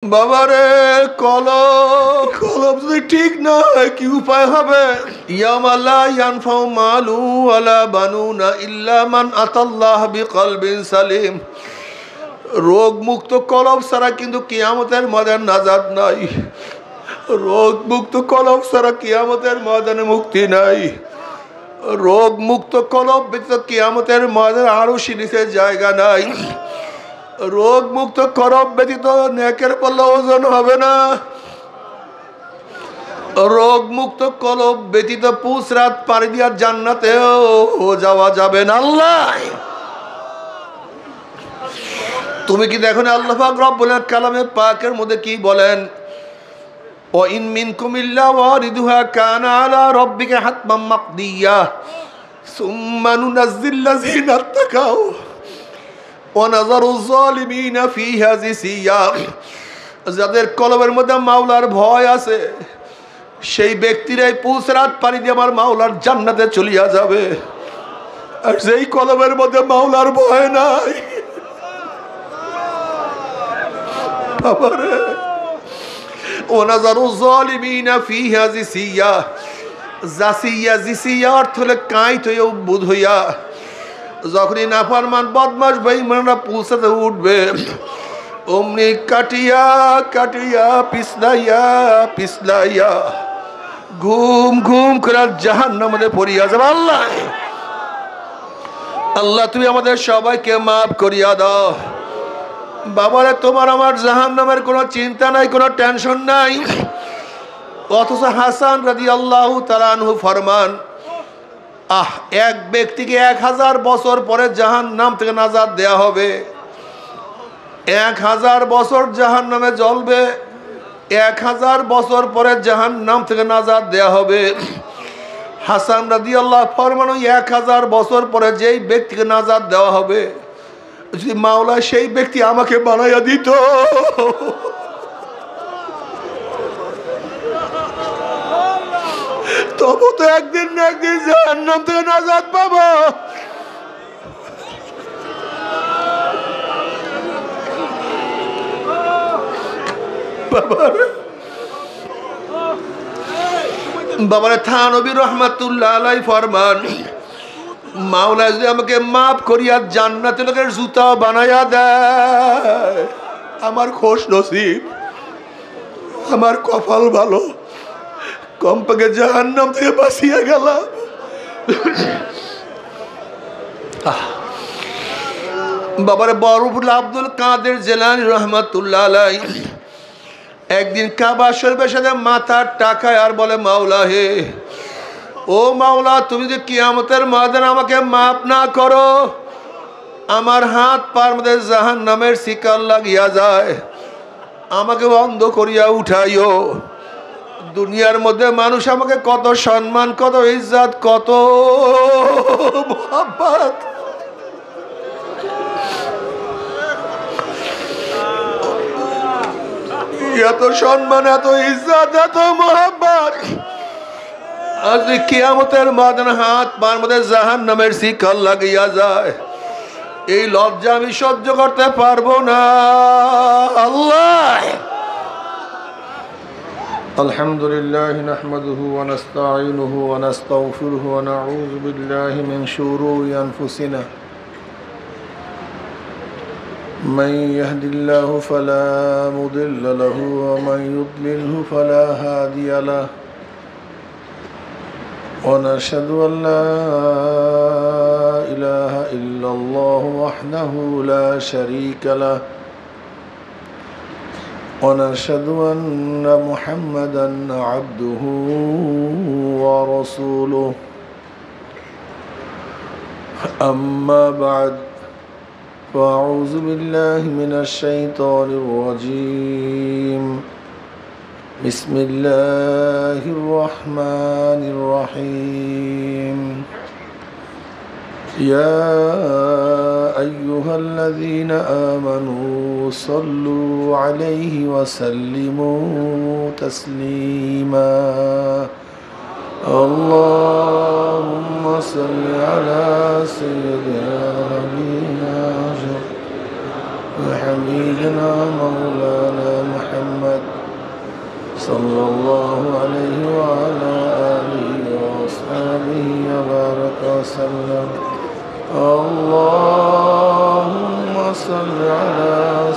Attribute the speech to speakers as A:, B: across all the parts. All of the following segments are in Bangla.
A: বাবারে কলম কলম যদি ঠিক না হয় কি উপায় হবে? ইয়াউমা লা ইয়ানফাউ মালু ওয়ালা বানুনা ইল্লা মান আতাল্লাহ বিকলবিন সালিম। রোগ মুক্ত কলম ছাড়া কিন্তু কিয়ামতের ময়দানে নাজাত নাই। রোগ মুক্ত কলম ছাড়া কিয়ামতের ময়দানে মুক্তি নাই। রোগ মুক্ত কলম ব্যতীত কিয়ামতের ময়দানে আরো নিচে জায়গা নাই। রোগ মুক্ত কলম ব্যতীত নেকের পাল্লা ওজন হবে না। রোগ মুক্ত কলম ব্যতীত পুসরাত পাড়ি দিয়া জান্নাতেও যাওয়া যাবে না। আল্লাহ, তুমি কি দেখো না আল্লাহ পাক রব্বুল কালামে পাকের মধ্যে কি বলেন? ও ইন মিনকুম ইল্লা ওয়ারিদুহা কানা আলা রাব্বিকা হাতমান মাকদিয়া সুম্মা নুনাজ্জিল লাযিনা তাকাউ ওয়া নাযারুজ জালিমিনা ফিহা জিসিয়া। যাদের কলবের মধ্যে মাওলার ভয় আছে সেই ব্যক্তিরাই পুসরাত পাড়ি দিয়ে আমার মাওলার জান্নাতে চলিয়া যাবে। আর যেই কলবের মধ্যে মাওলার ভয় নাই, বাবারে, ওয়ানাজারু যালিমিনা ফিহা জিসিয়া। জাসিয়া জিসিয়া অর্থ হলে কাঁইট হইয়া উদ্বুদ্ধ হইয়া যখনই নাফরমান বদমাশ বেঈমানরা পুলসাতে উঠবে, অমনি কাটিয়া কাটিয়া পিছলাইয়া পিছলাইয়া ঘুম ঘুম করে জাহান্নামে পড়িয়া যাবে। আল্লাহ, আল্লাহ তুমি আমাদের সবাইকে মাফ করিয়া দাও। বাবারে, তোমার আমার জাহান্নামের কোনো চিন্তা নাই, কোনো টেনশন নাই। অথচ হাসান রাদিয়াল্লাহু তাআলা আনহু ফরমান, এক ব্যক্তিকে 1000 বছর পরে জাহান্নাম থেকে নাজাত দেয়া হবে। 1000 বছর জাহান্নামে জ্বলবে, 1000 বছর পরে জাহান্নাম থেকে নাজাত দেয়া হবে। হাসান রাদিয়াল্লাহু ফরমান, 1000 বছর পরে যেই ব্যক্তিকে নাজাত দেওয়া হবে, যদি মাওলা সেই ব্যক্তি আমাকে বানাইয়া দিত, তবু তো একদিন না একদিন জাহান্নাম থেকে নাজাত পাবো। বাবারে থানবী রহমাতুল্লাহ আলাইহি ফরমান, মাওলা যদি আমাকে মাফ করিয়া জান্নাতের লোকের জুতা বানাইয়া দেয়, আমার খোশ নসিব, আমার কপাল ভালো, কমপক্ষে জাহান্নাম থেকে বাঁচিয়া গেলাম। বাবারে বরফুল আব্দুল কাদের জিলানী রহমাতুল্লাহ আলাইহি একদিন কাবা শরীফের সাথে মাথার টাকায় আর বলে, মাওলা হে, ও মাওলা, তুমি যদি কিয়ামতের ময়দানে আমাকে মাফ না করো, আমার হাত পার মধ্যে জাহান্নামের শিকল লাগিয়া যায়, আমাকে অন্ধ করিয়া উঠাইও। দুনিয়ার মধ্যে মানুষ আমাকে কত সম্মান, কত ইজ্জত, কত মুহাব্বত, এত সম্মান, এত ইজ্জত, এত মুহাব্বত, আজ কিয়ামতের ময়দানে হাত পার মধ্যে জাহান্নামের শিকল লাগিয়া যায়, এই লজ্জা আমি সহ্য করতে পারবো না। আল্লাহ, আলহামদুলিল্লাহ নাহমাদুহু ওয়া নাস্তাঈনুহু ওয়া নাস্তাগফিরুহু ওয়া নাউযু বিল্লাহি মিন শুরুরি আনফুসিনা মান ইয়াহদিল্লাহু ফালা মুদিল্লা লাহু ওয়া মান ইউদ্লিলহু ফালা হাদিয়া লাহু ونشهد أن لا إله إلا الله وحده لا شريك له ونشهد أن محمدا عبده ورسوله أما بعد فأعوذ بالله من الشيطان الرجيم بسم الله الرحمن الرحيم يا أيها الذين آمنوا صلوا عليه وسلموا تسليما اللهم صل على سيدنا نبينا وحبيبنا مولانا محمد صلى الله عليه وعلى آله وأصحابه وبارك وسلم. اللهم صل على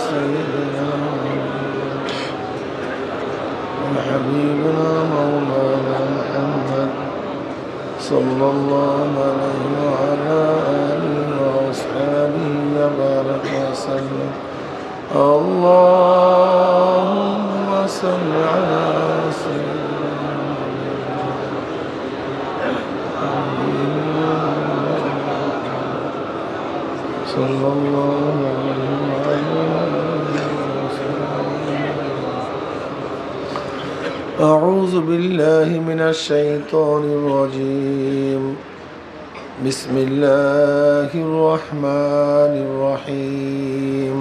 A: سيدنا وحبيبنا مولانا محمد صلى الله عليه وعلى آله وأصحابه وبارك وسلم. اللهم صل على سيدنا صلى الله عليه وعلى آله وسلم. أعوذ بالله من الشيطان الرجيم. بسم الله الرحمن الرحيم.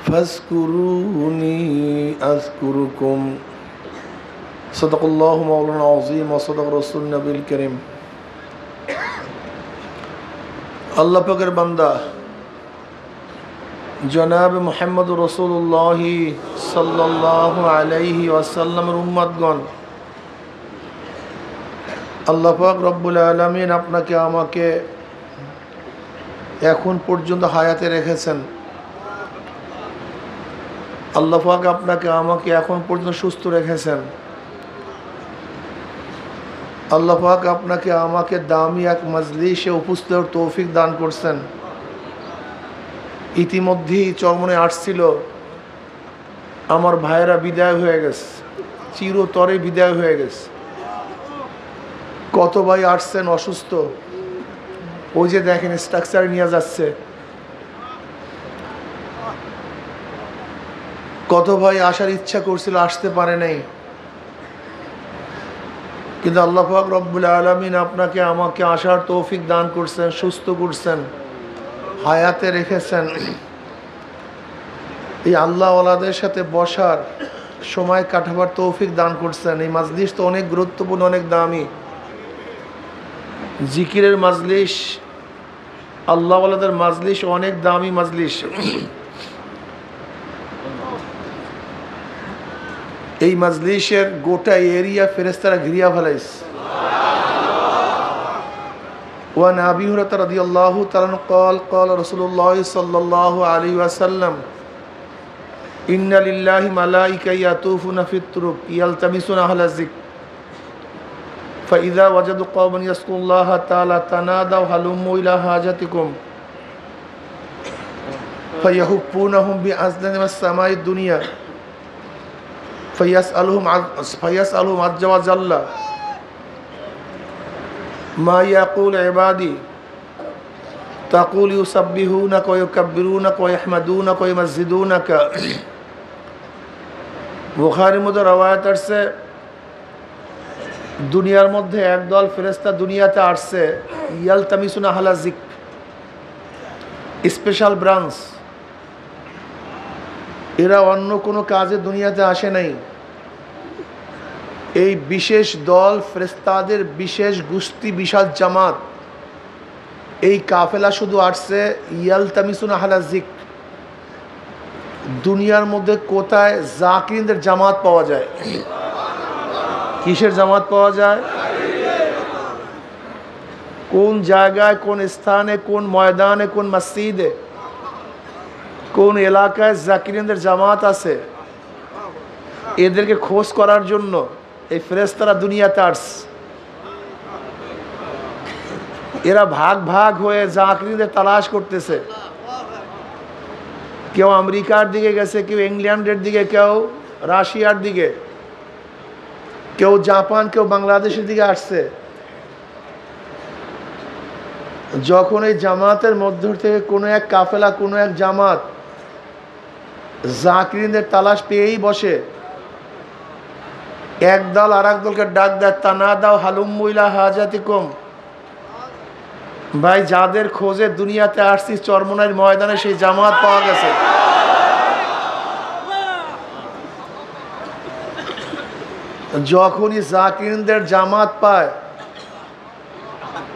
A: فاذكروني أذكركم. صدق الله مولانا العظيم وصدق رسول النبي الكريم. আল্লাহ পাকের বান্দা জনাব মুহাম্মদ রাসূলুল্লাহ সাল্লাল্লাহু আলাইহি ওয়াসাল্লামের উম্মতগণ, আল্লাহ পাক রব্বুল আলামিন আপনাকে আমাকে এখন পর্যন্ত হায়াতে রেখেছেন। আল্লাহ পাক আপনাকে আমাকে এখন পর্যন্ত সুস্থ রেখেছেন। আল্লাহ পাক আপনাকে আমাকে দামি এক মজলিসে উপস্থিত হওয়ার তৌফিক দান করছেন। ইতিমধ্যেই চরমনে আসছিল, আমার ভাইয়েরা বিদায় হয়ে গেছে, চিরতরে বিদায় হয়ে গেছে। কত ভাই আসছেন অসুস্থ, ওই যে দেখেন স্ট্রাকচার নিয়ে যাচ্ছে। কত ভাই আসার ইচ্ছা করছিল, আসতে পারে নাই, কিন্তু আল্লাহ পাক রব্বুল আলামিন আপনাকে আমাকে আসার তৌফিক দান করছেন, সুস্থ করছেন, হায়াতে রেখেছেন। এই আল্লাহ ওয়ালাদের সাথে বসার সময় কাটাবার তৌফিক দান করছেন। এই মাজলিস তো অনেক গুরুত্বপূর্ণ, অনেক দামি জিকিরের মাজলিস, আল্লাহ ওয়ালাদের মাজলিস অনেক দামি মাজলিস। এই মাজলিসের গোটা এরিয়া ফেরেশতারা ঘিরিয়া ফেলাইছে। وعن أبي هريرة رضي الله تعالى عنه قال قال رسول الله صلى الله عليه وسلم إن لله ملائكة يطوفون في الطرق يلتمسون أهل الذكر فإذا وجدوا قوما يذكرون الله تعالى تنادوا هلموا إلى حاجتكم فيهبونهم بأذن السماء الدنيا فيسألهم عز وجل ما يقول عبادي تقول يسبحونك ويكبرونك ويحمدونك ويمجدونك। বুখারীর মধ্যে রওয়ায়াত আসছে, দুনিয়ার মধ্যে একদল ফেরেশতা দুনিয়াতে আসছে, ইয়ালতামিসুনা আহলা যিকর, স্পেশাল ব্রাঞ্চ। এরা অন্য কোনো কাজে দুনিয়াতে আসে নাই। এই বিশেষ দল ফেরেশতাদের বিশেষ গোষ্ঠী, বিশাল জামাত, এই কাফেলা শুধু আসছে ইয়ালতামিসুনা আহলা যিকর। দুনিয়ার মধ্যে কোথায় জাকিরিনদের জামাত পাওয়া যায়? কিসের জামাত পাওয়া যায়? কোন জায়গায়, কোন স্থানে, কোন ময়দানে, কোন মসজিদে, কোন এলাকায় জাকিরিনদের জামাত আছে, এদেরকে খোঁজ করার জন্য এই ফেরেশতারা দুনিয়াতে আসছে। এরা ভাগ ভাগ হয়ে জাকিরিনদের তালাশ করতেছে। কেউ আমেরিকার দিকে গেছে, কেউ ইংল্যান্ডের দিকে, কেউ রাশিয়ার দিকে, কেউ জাপান, কেউ বাংলাদেশের দিকে আসছে। যখন এই জামাতের মধ্য থেকে কোনো এক কাফেলা, কোনো এক জামাত জাকিরিনদের তালাশ পেয়েই বসে, এক দল আর এক দলকে ডাক দেয়, তানাদাও হালুম্মু ইলা হাজাতিকুম, ভাই যাদের খোঁজে দুনিয়াতে আসছি চরমনাইর ময়দানে সেই জামাত পাওয়া গেছে। যখনই জাকিরিনদের জামাত পায়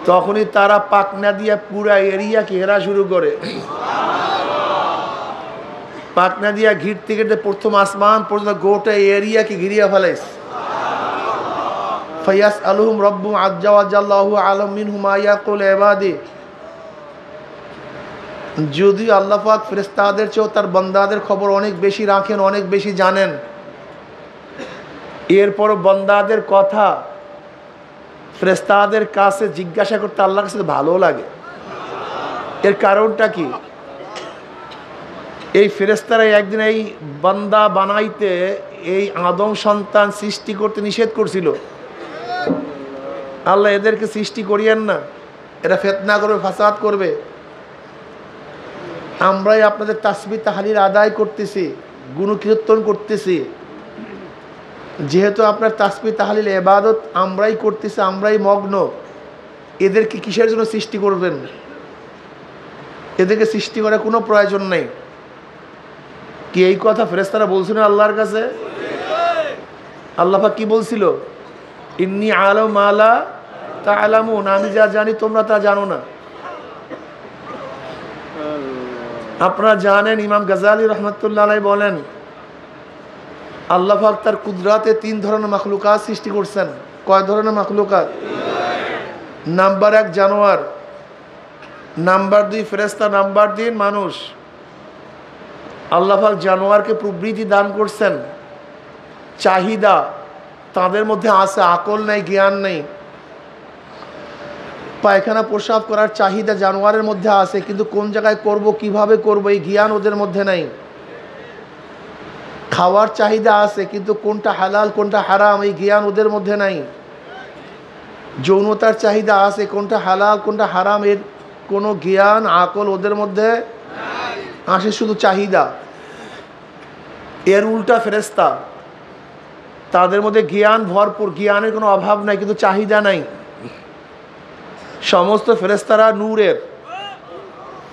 A: তখনই তারা পাখনা দিয়ে পুরা এরিয়া ঘেরা শুরু করে। পাখনা দিয়া ঘিরতে ঘিরতে প্রথম আসমান পর্যন্ত গোটা এরিয়াকে ঘিরিয়া ফেলাইছে। ফায়াস আলহুম রব্বু আজ্জা ওয়াজাল্লাহু আলাম মিনহুম আয়াকুল ইবাদি। যদি আল্লাহ পাক ফেরেশতাদের চেয়েও তার বান্দাদের খবর অনেক বেশি রাখেন, অনেক বেশি জানেন, এরপরও বান্দাদের কথা ফেরেশতাদের কাছে জিজ্ঞাসা করতে আল্লাহর কাছে ভালো লাগে। এর কারণটা কি? এই ফেরেশতারা একদিন এই বান্দা বানাইতে, এই আদম সন্তান সৃষ্টি করতে নিষেধ করছিল। আল্লাহ এদেরকে সৃষ্টি করিয়েন না, এরা ফিতনা করবে, ফাসাদ করবে। আমরাই আপনাদের তাসবিহ তাহলিল আদায় করতেছি, গুণকীর্তন করতেছি। যেহেতু আপনার তাসবিহ তাহলিল ইবাদত আমরাই করতেছি, আমরাই মগ্ন, এদেরকে কিসের জন্য সৃষ্টি করবেন? এদেরকে সৃষ্টি করার কোনো প্রয়োজন নেই। কি এই কথা ফেরেশতারা বলছিল আল্লাহর কাছে? আল্লাহ পাক কি বলছিল? ইন্নী আ'লামু মা লা তা'লামুন, আমি যা জানি তোমরা তা জানো না। আপনারা জানেন, ইমাম গাজ্জালী রহমতুল্লাহ আলাইহি বলেন, আল্লাহ পাক তার কুদরাতে 3 ধরনের মাখলুকাত সৃষ্টি করছেন। কয় ধরনের মাখলুকাত? নাম্বার 1 জানোয়ার, নাম্বার 2 ফেরেশতা, নাম্বার 3 মানুষ। আল্লাহ পাক জানোয়ারকে প্রবৃত্তি দান করছেন, চাহিদা তাদের মধ্যে আছে, আকল নেই, জ্ঞান নেই। পায়খানা প্রসাব করার চাহিদা জানোয়ারের মধ্যে আছে, কিন্তু কোন জায়গায় করব, কিভাবে করব, এই জ্ঞান ওদের মধ্যে নেই। খাওয়ার চাহিদা আছে, কিন্তু কোনটা হালাল কোনটা হারাম এই জ্ঞান ওদের মধ্যে নাই। যৌনতার চাহিদা আছে, কোনটা হালাল কোনটা হারাম এর কোনো জ্ঞান আকল ওদের মধ্যে আসে, শুধু চাহিদা। এর উল্টা ফেরেশতা, তাদের মধ্যে জ্ঞান ভরপুর, জ্ঞানের কোনো অভাব নাই, কিন্তু চাহিদা নাই। সমস্ত ফেরেশতারা নূরের,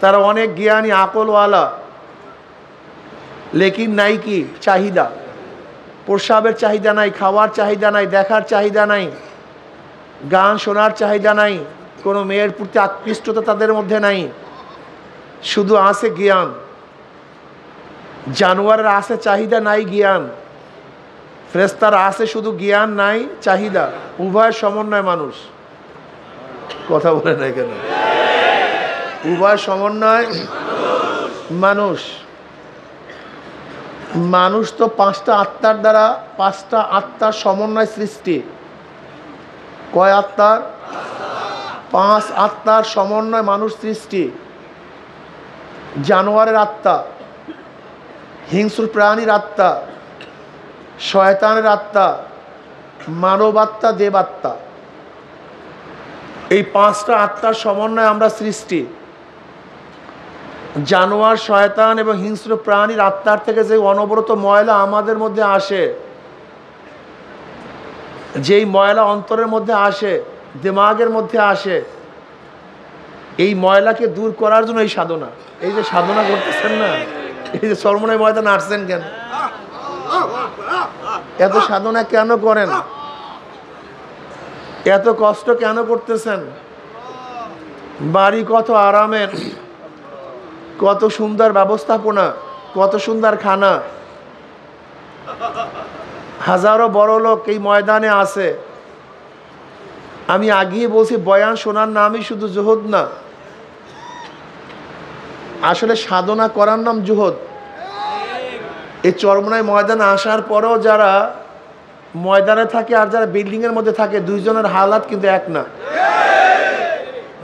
A: তারা অনেক জ্ঞানী, আকলওয়ালা, লেকিন নাই কি চাহিদা। প্রসাবের চাহিদা নাই, খাওয়ার চাহিদা নাই, দেখার চাহিদা নাই, গান শোনার চাহিদা নাই, কোনো মেয়ের প্রতি আকৃষ্টতা তাদের মধ্যে নাই, শুধু আছে জ্ঞান। জানোয়ারের আছে চাহিদা, নাই জ্ঞান। ফেরেশতার আছে শুধু জ্ঞান, নাই চাহিদা। উভয় সমন্বয় মানুষ। কথা বলে না কেন? উভয় সমন্বয় মানুষ। মানুষ তো 5টা আত্মার দ্বারা, 5টা আত্মার সমন্বয় সৃষ্টি। কয় আত্মার? 5 আত্মার সমন্বয় মানুষ সৃষ্টি। জানোয়ারের আত্মা, হিংস্র প্রাণীর আত্মা, শয়তানের আত্মা, মানব আত্মা, দেবাত্মা। এই 5টা আত্মার সমন্বয়ে আমরা সৃষ্টি। জানোয়ার, শয়তান এবং হিংস্র প্রাণীর আত্মার থেকে যে অনবরত ময়লা আমাদের মধ্যে আসে, যেই ময়লা অন্তরের মধ্যে আসে, দিমাগের মধ্যে আসে, এই ময়লাকে দূর করার জন্য এই সাধনা। এই যে সাধনা করতেছেন না, এই যে চরমনাই ময়দান আসছেন কেন? এত সাধনা কেন করেন? এত কষ্ট কেন করতেছেন? বাড়ি কত আরামের, কত সুন্দর ব্যবস্থাপনা, কত সুন্দর খানা, হাজারো বড় লোক এই ময়দানে আছে। আমি আগেই বলছি, বয়ান শোনার নামই শুধু জুহুদ না, আসলে সাধনা করার নাম জুহুদ। এই চরমনাই ময়দানে আসার পরেও যারা ময়দানে থাকে আর যারা বিল্ডিংয়ের মধ্যে থাকে, দুইজনের হালাত কিন্তু এক না,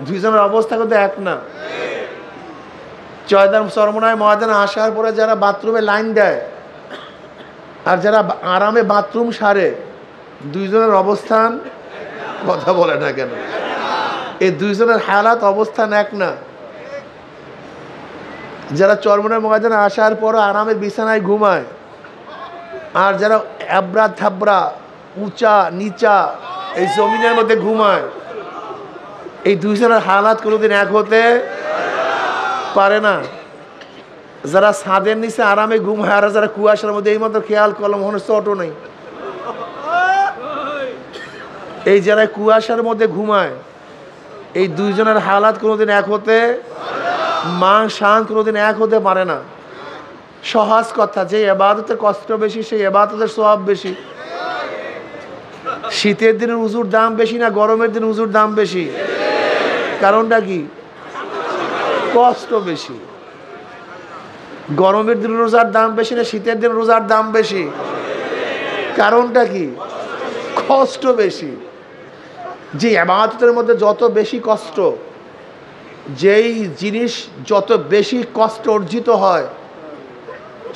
A: দুইজনের অবস্থা কিন্তু এক না। চরমনাই ময়দানে আসার পরে যারা বাথরুমে লাইন দেয় আর যারা আরামে বাথরুম সারে, দুইজনের অবস্থান, কথা বলে না কেন? এই দুইজনের হালাত অবস্থান এক না। যারা চরমনাই ময়দানে আসার পর আরামের বিছানায় ঘুমায় আর যারা এবড়া থাবড়া, উঁচা নিচা এই জমিনের মধ্যে ঘুমায়, এই দুইজনের হালাত কোনোদিন এক হতে পারে না। যারা ছাদের নিচে আরামে ঘুমায় আর যারা কুয়াশার মধ্যে, এই মতো খেয়াল করলাম মনে হচ্ছে অটো নেই। এই যারা কুয়াশার মধ্যে ঘুমায় এই দুইজনের হালাত কোনোদিন এক হতে, মান শান কোনোদিন এক হতে পারে না। সহজ কথা, যে ইবাদতের কষ্ট বেশি সেই ইবাদতের সওয়াব বেশি। শীতের দিনের উজুর দাম বেশি না গরমের দিনে উজুর দাম বেশি? কারণটা কি? কষ্ট বেশি। গরমের দিনে রোজার দাম বেশি না শীতের দিনে রোজার দাম বেশি? কারণটা কি? কষ্ট বেশি। যে ইবাদতের মধ্যে যত বেশি কষ্ট, যেই জিনিস যত বেশি কষ্ট অর্জিত হয়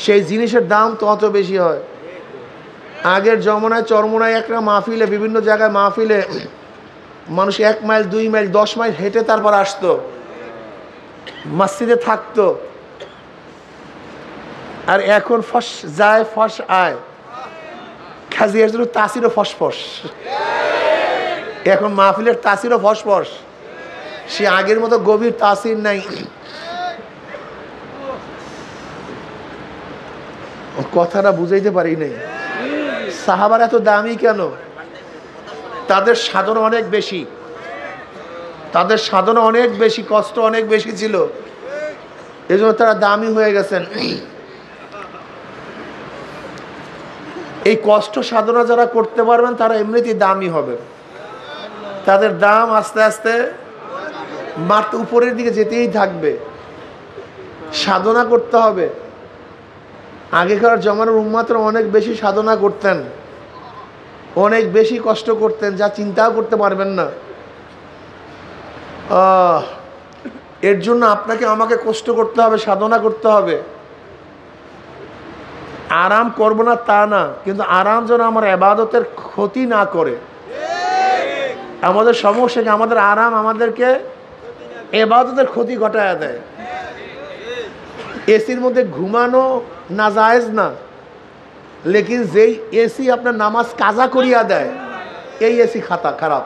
A: সেই জিনিসের দাম তত বেশি হয়। আগের জমানায় চরমোনায় একটা মাহফিলে, বিভিন্ন জায়গায় মাহফিলে মানুষ 1 মাইল 2 মাইল 10 মাইল হেঁটে তারপর আসতো, মসজিদে থাকতো। আর এখন ফস যায় ফস আয়, খাজিয়ার জন্য তাসিরও ফসফস। এখন মাহফিলের তাসিরও ফসফস, সে আগের মতো গভীর তাসির নাই। কথাটা বুঝাইতে পারি নাই। সাহাবারা এত দামি কেন? তাদের সাধনা অনেক বেশি, তাদের সাধনা অনেক বেশি, কষ্ট অনেক বেশি ছিল, এই জন্য তারা দামি হয়ে গেছেন। এই কষ্ট সাধনা যারা করতে পারবেন তারা এমনিতেই দামি হবে। তাদের দাম আস্তে আস্তে মাত্র উপরের দিকে যেতেই থাকবে। সাধনা করতে হবে। আগেকার জমানার উম্মাতরা অনেক বেশি সাধনা করতেন, অনেক বেশি কষ্ট করতেন, যা চিন্তাও করতে পারবেন না। এর জন্য আপনাকে আমাকে কষ্ট করতে হবে, সাধনা করতে হবে। আরাম করব না তা না, কিন্তু আরাম যেন আমার ইবাদতের ক্ষতি না করে। আমাদের সমস্যা কি? আমাদের আরাম আমাদেরকে ইবাদতের ক্ষতি ঘটায় দেয়। এসির মধ্যে ঘুমানো নাজায়েজ না, লেকিন যেই এসি আপনার নামাজ কাজা করিয়া দেয় এই এসি খারাপ।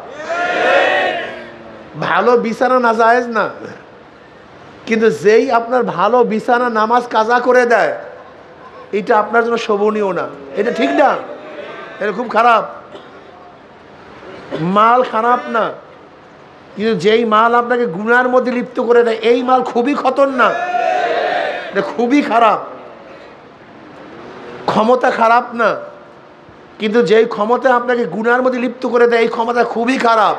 A: ভালো বিছানা নাজায়েজ না, কিন্তু যেই আপনার ভালো বিছানা নামাজ কাজা করে দেয় এটা আপনার জন্য শোভনীয় না। এটা ঠিক না, এটা খুব খারাপ। মাল খারাপ না, কিন্তু যেই মাল আপনাকে গুনার মধ্যে লিপ্ত করে দেয় এই মাল খুবই খতরনাক, এটা খুবই খারাপ। ক্ষমতা খারাপ না, কিন্তু যেই ক্ষমতা আপনাকে গুনার মধ্যে লিপ্ত করে দেয় এই ক্ষমতা খুবই খারাপ।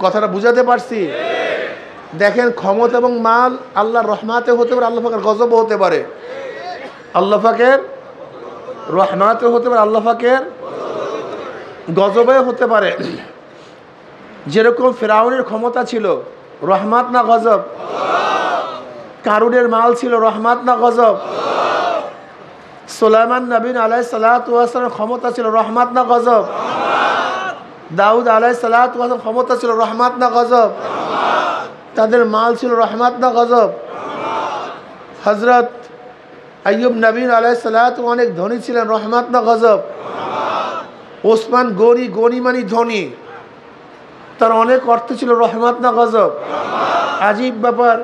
A: কথাটা বুঝাতে পারছি? দেখেন, ক্ষমতা এবং মাল আল্লাহর রহমাতে হতে পারে, আল্লাহ পাকের গজব হতে পারে। আল্লাহ পাকের রহমাতে হতে পারে, আল্লাহ পাকের গজবে হতে পারে। যেরকম ফিরআউনের ক্ষমতা ছিল, রহমত না গজব? কারুনের মাল ছিল, রহমত না গজব? সুলাইমান নবী আলাইহিস সালাতু ওয়াস সালামের ক্ষমতা ছিল, রহমত না গজব? দাউদ আলাইহিস সালাতু ওয়াস সালামের ক্ষমতা ছিল, রহমত না গজব? তাদের মাল ছিল, রহমত না গজব? হযরত আইয়ুব নবী আলাইহিস সালাতু অনেক ধনী ছিলেন, রহমত না গজব? ওসমান গনি মানে ধনী, তার অনেক অর্থ ছিল, রহমত না গজব? আজীব ব্যাপার,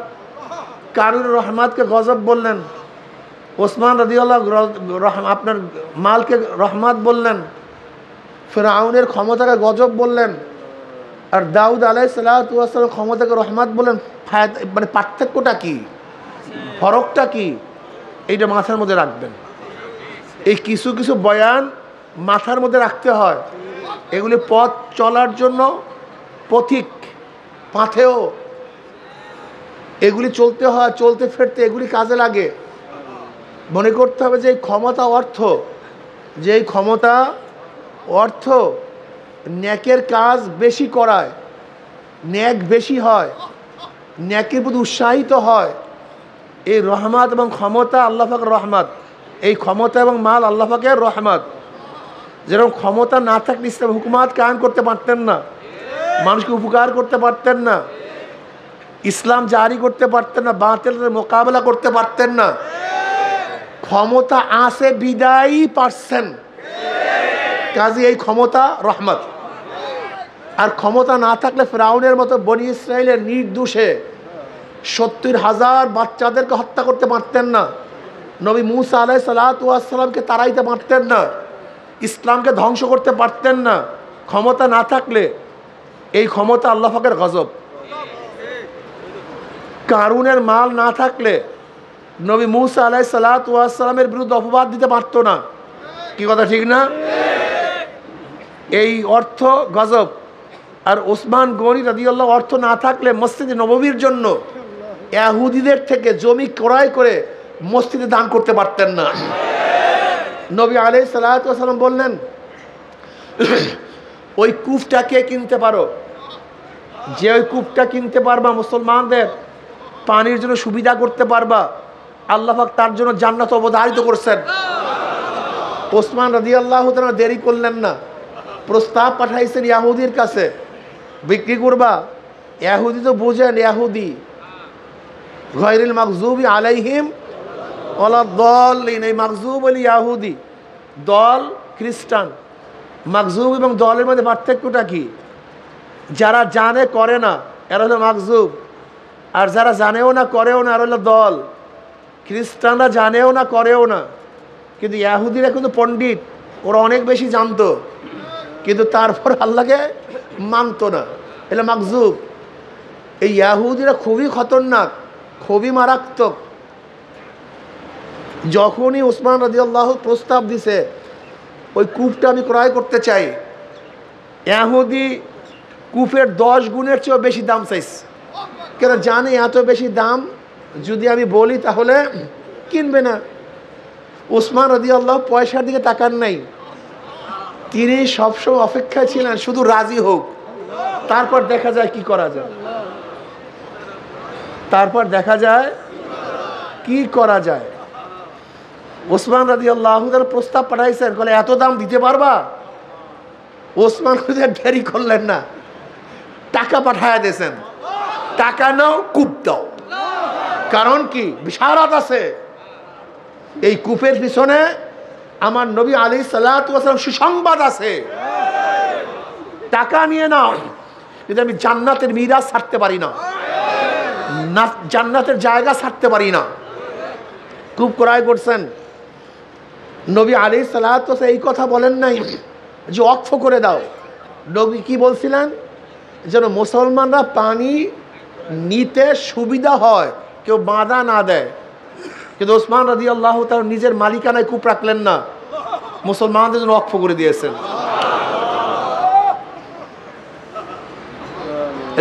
A: কারুর রহমতকে গজব বললেন, ওসমান রাদিয়াল্লাহু আপনার মালকে রহমত বললেন, ফিরআউনের ক্ষমতাকে গজব বললেন, আর দাউদ আলাইহিস সালাতু ওয়াস সালাম ক্ষমতাকে রহমত বললেন। মানে পার্থক্যটা কি, ফরকটা কি, এইটা মাথার মধ্যে রাখবেন। এই কিছু কিছু বয়ান মাথার মধ্যে রাখতে হয়। এগুলি পথ চলার জন্য পথিক, পাথেও এগুলি চলতে হয়, চলতে ফিরতে এগুলি কাজে লাগে। মনে করতে হবে যে এই ক্ষমতা অর্থ, যে এই ক্ষমতা অর্থ ন্যাকের কাজ বেশি করায়, ন্যাক বেশি হয়, ন্যাকের প্রতি উৎসাহিত হয়। এই রহমত এবং ক্ষমতা আল্লাহ পাকের রহমত, এই ক্ষমতা এবং মাল আল্লাহ পাকের রহমত। যেরকম ক্ষমতা না থাকলে ইসলাম হুকুমাত কায়েম করতে পারতেন না, মানুষকে উপকার করতে পারতেন না, ইসলাম জারি করতে পারতেন না, বাতিলের মোকাবেলা করতে পারতেন না। ক্ষমতা আছে বিদায়ী পারছেন, কাজে এই ক্ষমতা রহমত। আর ক্ষমতা না থাকলে ফিরআউনের মতো বনি ইসরাইলের নির্দোষে 70,000 বাচ্চাদেরকে হত্যা করতে পারতেন না, নবী মুসা আলাইহিস সালাতু ওয়াস সালামকে তাড়াইতে পারতেন না, ইসলামকে ধ্বংস করতে পারতেন না। ক্ষমতা না থাকলে এই ক্ষমতা আল্লাহ পাকের গজব। কারুনের মাল না থাকলে নবী মুসা আলাইহিস সালাতু ওয়াস সালামের বিরুদ্ধে অপবাদ দিতে পারতো না। কি কথা ঠিক না? এই অর্থ গজব। আর ওসমান গনি রাদিয়াল্লাহু অর্থ না থাকলে মসজিদে নববীর জন্য ইহুদিদের থেকে জমি ক্রয় করে মসজিদে দান করতে পারতেন না। নবী আলাইহিস সালাতু ওয়াস সালাম বললেন, ওই কূপটাকে কিনতে পারো, যে ওই কূপটা কিনতে পারবা, মুসলমানদের পানির জন্য সুবিধা করতে পারবা, আল্লাহ পাক তার জন্য জান্নাত অবধারিত করছেন। ওসমান রাদিয়াল্লাহু তাআলা দেরি করলেন না, প্রস্তাব পাঠাইছেন ইহুদির কাছে, বিক্রি করবা। ইহুদি তো বোঝেন, ইহুদি গায়রিল মাগযুবি আলাইহিম ওয়ালাদ-দাল্লিন, এই মাগযুব হল ইহুদি, দল খ্রিস্টান। মাগযুব এবং দলের মধ্যে পার্থক্যটা কি? যারা জানে করে না এরা হলো মাগযুব, আর যারা জানেও না করেও না এরা হলো দল। খ্রিস্টানরা জানেও না করেও না, কিন্তু ইহুদিরা কিন্তু পণ্ডিত, ওরা অনেক বেশি জানতো, কিন্তু তারপর আল্লাহকে মানতো না, এরা মাগযুব। এই ইহুদিরা খুবই খতরনাক, খুবই মারাত্মক। যখনই ওসমান রাদিয়াল্লাহু প্রস্তাব দিছে ওই কূপটা আমি ক্রয় করতে চাই, ইহুদি কূপের 10 গুণের চেয়েও বেশি দাম চাইছে। কেন জানে এত বেশি দাম যদি আমি বলি তাহলে কিনবে না। ওসমান রাদিয়াল্লাহু পয়সার দিকে তাকান নাই, তিনি সবসময় অপেক্ষায় ছিলেন শুধু রাজি হোক, তারপর দেখা যায় কি করা যায়, তারপর দেখা যায় কি করা যায়। ওসমান রাদিয়াল্লাহু তাআলা প্রস্তাব পাঠাইছেন, বলে এত দাম দিতে পারবা? ওসমান দেরি করলেন না, টাকা পাঠায় দিয়েছেন, টাকা নাও কূপ দাও। কারণ কি? বিশারত আছে, এই কূপের পিছনে আমার নবী আলাইহিস সালাতু ওয়াস সালাম সুসংবাদ আছে। টাকা নিয়ে নাও, কিন্তু আমি জান্নাতের মিরাজ ছাড়তে পারি না, জান্নাতের জায়গা ছাড়তে পারি না। কূপ ক্রয় করছেন। নবী আলাইহিস সালাতু ওয়াস সালাম এই কথা বলেন নাই যে ওয়াকফ করে দাও। নবী কি বলছিলেন? যেন মুসলমানরা পানি নিতে সুবিধা হয়, কেউ বাধা না দেয়। কিন্তু ওসমান রাদিয়াল্লাহু তাআলা নিজের মালিকানায় কূপ রাখলেন না, মুসলমানদের জন্য ওয়াকফ করে দিয়েছেন।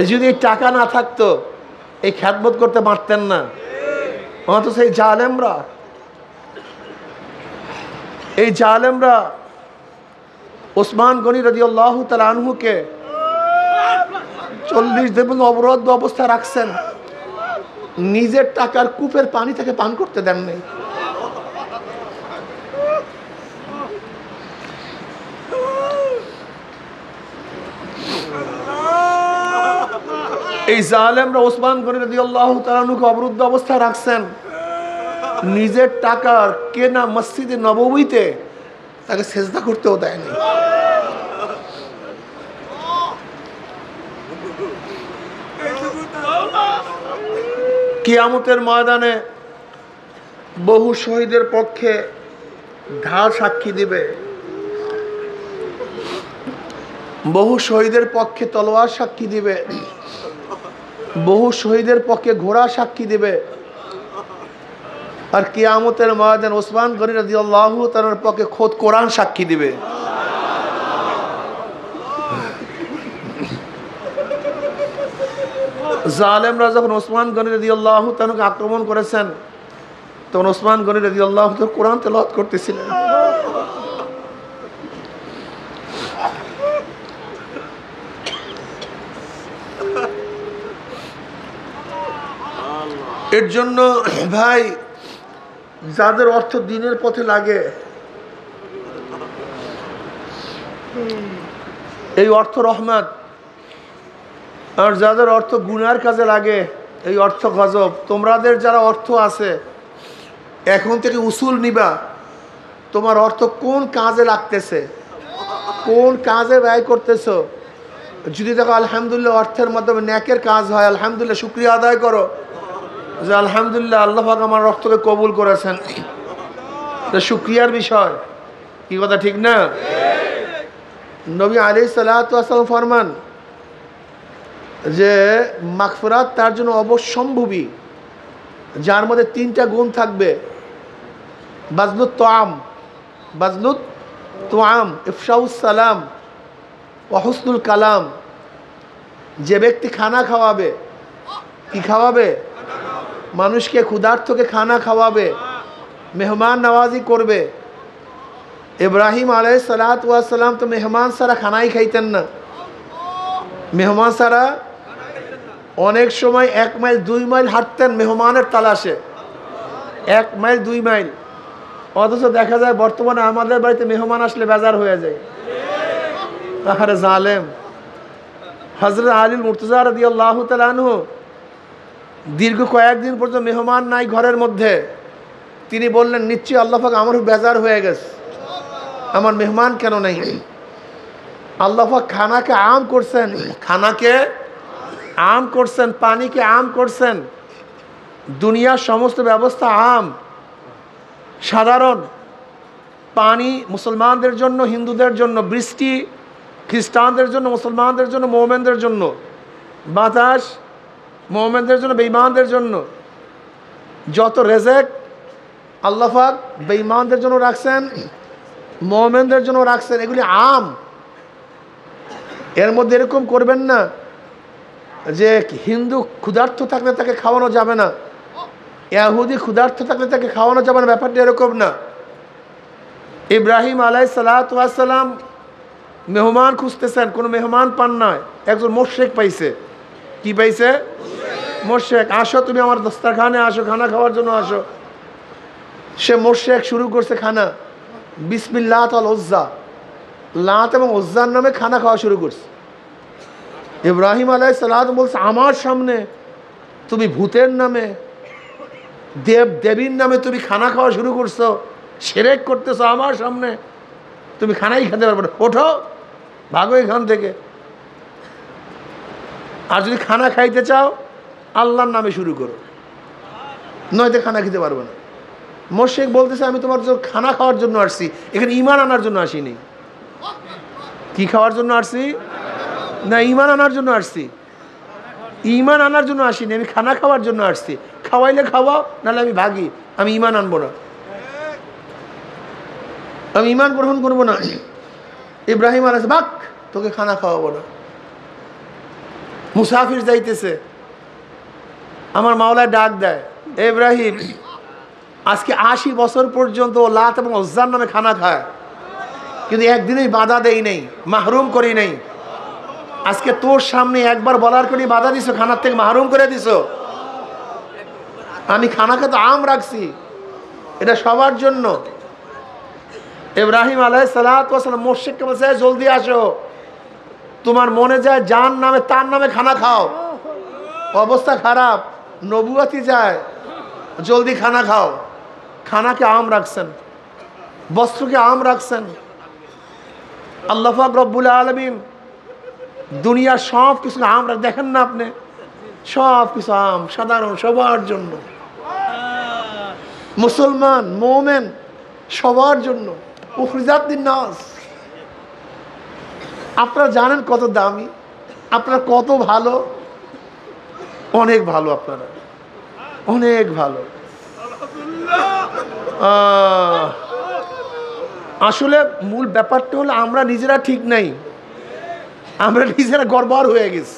A: যদি এই টাকা না থাকতো এই খ্যাতমত করতে পারতেন না। অথচ সেই জালেমরা, এই জালেমরা ওসমান গনি রাদিয়াল্লাহু তাআলা আনহুকে 40 দিন অবরোধ অবস্থা রাখছেন, নিজের টাকার কূপের পানি থেকে পান করতে দেন নাই। এই জালেমরা ওসমান গনি রাদিয়াল্লাহু তাআলা আনহুকে অবরুদ্ধ অবস্থা রাখছেন, নিজের টাকার কেনা মসজিদে নববীতে তাকে সেজদা করতেও দেয়নি। কিয়ামতের ময়দানে বহু শহীদের পক্ষে ঢাল সাক্ষী দিবে, বহু শহীদের পক্ষে তলোয়ার সাক্ষী দিবে, বহু শহীদের পক্ষে ঘোড়া সাক্ষী দিবে। আর কিয়ামতের ময়দানে ওসমান গনি রাদিয়াল্লাহু তাআলার পক্ষে খোদ কোরআন সাক্ষী দিবে। জালেমরা যখন ওসমান গনি রাদিয়াল্লাহু তাআলাকে আক্রমণ করেছেন, তখন ওসমান গনি রাদিয়াল্লাহু তাআলা কোরআন তেলাওয়াত করতেছিলেন। এর জন্য ভাই, যাদের অর্থ দ্বীনের পথে লাগে, এই অর্থ রহমত। আর যাদের অর্থ গুনার কাজে লাগে, এই অর্থ গজব। তোমাদের যারা অর্থ আছে, এখন থেকে উসুল নিবা, তোমার অর্থ কোন কাজে লাগতেছে, কোন কাজে ব্যয় করতেছ। যদি দেখো আলহামদুলিল্লাহ অর্থের মাধ্যমে নেকের কাজ হয়, আলহামদুলিল্লাহ শুকরিয়া আদায় করো যে আলহামদুলিল্লাহ আল্লাহ পাক আমার অর্থকে কবুল করেছেন, শুকরিয়ার বিষয়। কি কথা ঠিক না? নবী আলাইহিস সালাতু ওয়াস সালাম ফরমান, যে মাগফিরাত তার জন্য অবশ্যম্ভাবী, যার মধ্যে 3টা গুণ থাকবে। বাজলুত তোয়াম, ইফশাউস সালাম, ওয়া হুসনুল কালাম। যে ব্যক্তি খানা খাওয়াবে, কি খাওয়াবে? মানুষকে, ক্ষুধার্তকে খানা খাওয়াবে, মেহমান নওয়াজি করবে। ইব্রাহিম আলাইহিস সালাতু ওয়াস সালাম তো মেহমান ছাড়া খানাই খাইতেন না। মেহমান ছাড়া অনেক সময় 1 মাইল 2 মাইল হাঁটতেন মেহমানের তালাশে, 1 মাইল 2 মাইল। অথচ দেখা যায় বর্তমানে আমাদের বাড়িতে মেহমান আসলে বেজার হয়ে যায়। আরে জালেম। হযরত আলী মুর্তজা রাদিয়াল্লাহু তাআলা আনহু দীর্ঘ কয়েকদিন পর্যন্ত মেহমান নাই ঘরের মধ্যে। তিনি বললেন, নিশ্চয়ই আল্লাহ পাক আমার বেজার হয়ে গেছে, আমার মেহমান কেন নাই? আল্লাহ পাক খানাকে আম করছেন, খানাকে আম করছেন, পানিকে আম করছেন। দুনিয়ার সমস্ত ব্যবস্থা আম, সাধারণ। পানি মুসলমানদের জন্য, হিন্দুদের জন্য। বৃষ্টি খ্রিস্টানদের জন্য, মুসলমানদের জন্য, মুমিনদের জন্য। বাতাস মুমিনদের জন্য, বেঈমানদের জন্য। যত রেজেক আল্লাহ পাক বেঈমানদের জন্য রাখছেন, মুমিনদের জন্য রাখছেন। এগুলি আম। এর মধ্যে এরকম করবেন না যে হিন্দু ক্ষুধার্ত থাকলে তাকে খাওয়ানো যাবে না, ইহুদি ক্ষুধার্ত থাকলে তাকে খাওয়ানো যাবে না। ব্যাপারটা এরকম না। ইব্রাহিম আলাইহিস সালাতু ওয়াস সালাম মেহমান খুঁজতেছেন, কোনো মেহমান পান নয়। একজন মুশরিক পাইছে। কি পাইছে? মুশরিক। আসো তুমি আমার দস্তরখানে আসো, খানা খাওয়ার জন্য আসো। সে মুশরিক শুরু করছে খানা। বিসমিল্লাহ ওয়াল উজ্জা, লাত এবং উজ্জার নামে খানা খাওয়া শুরু করছে। ইব্রাহিম আলাইহিস সালাম বলছে, আমার সামনে তুমি ভূতের নামে, দেবীর নামে তুমি খানা খাওয়া শুরু করছো, শিরক করতেছো আমার সামনে, তুমি খানাই খেতে পারবে না, ওঠো, ভাগো এখান থেকে। আর যদি খানা খাইতে চাও আল্লাহর নামে শুরু করো, নয়তো খানা খেতে পারবে না। মুশরিক বলতেছে, আমি তোমার জন্য খানা খাওয়ার জন্য আসছি, এখানে ঈমান আনার জন্য আসিনি। কি খাওয়ার জন্য আসছি? না, ঈমান আনার জন্য আসছি। ঈমান আনার জন্য আসিনি, আমি খানা খাওয়ার জন্য আসছি। খাওয়াইলে খাওয়াও, নাহলে আমি ভাগি, আমি ঈমান আনবো না, আমি ঈমান গ্রহণ করবো না। ইব্রাহিম আলাইহিস সালাম, তোকে খানা খাওয়াবো না। মুসাফির যাইতেছে, আমার মাওলায় ডাক দেয়, ইব্রাহিম আজকে 80 বছর পর্যন্ত লাত এবং উজ্জার নামে খানা খায়, কিন্তু একদিনই বাধা দেই নেই, মাহরুম করি নেই। আজকে তোর সামনে একবার বলার করে বাধা দিছো, খানার থেকে মাহরুম করে দিছো। আমি খানাকে তো আম রাখছি, এটা সবার জন্য। ইব্রাহিম আলাইহিস সালাতু ওয়াস সালাম মুশরিককে বলছে, জলদি আসো, তোমার মনে যায় জান নামে তার নামে খানা খাও, অবস্থা খারাপ, নবুয়তি যায়, জলদি খানা খাও। খানাকে আম রাখছেন, বস্ত্রকে আম রাখছেন। আল্লাহ পাক রব্বুল আলামিন দুনিয়ার সব কিছু আম রাখ, দেখেন না আপনি, সব কিছু আম, সাধারণ, সবার জন্য। মুসলমান, মুমিন সবার জন্য। উখরিজাত লিন-নাস। আপনারা জানেন কত দামি, আপনারা কত ভালো, অনেক ভালো, আপনারা অনেক ভালো। আসলে মূল ব্যাপারটা হলো আমরা নিজেরা ঠিক নাই, আমরা নিজেরা গড়বড় হয়ে গেছি।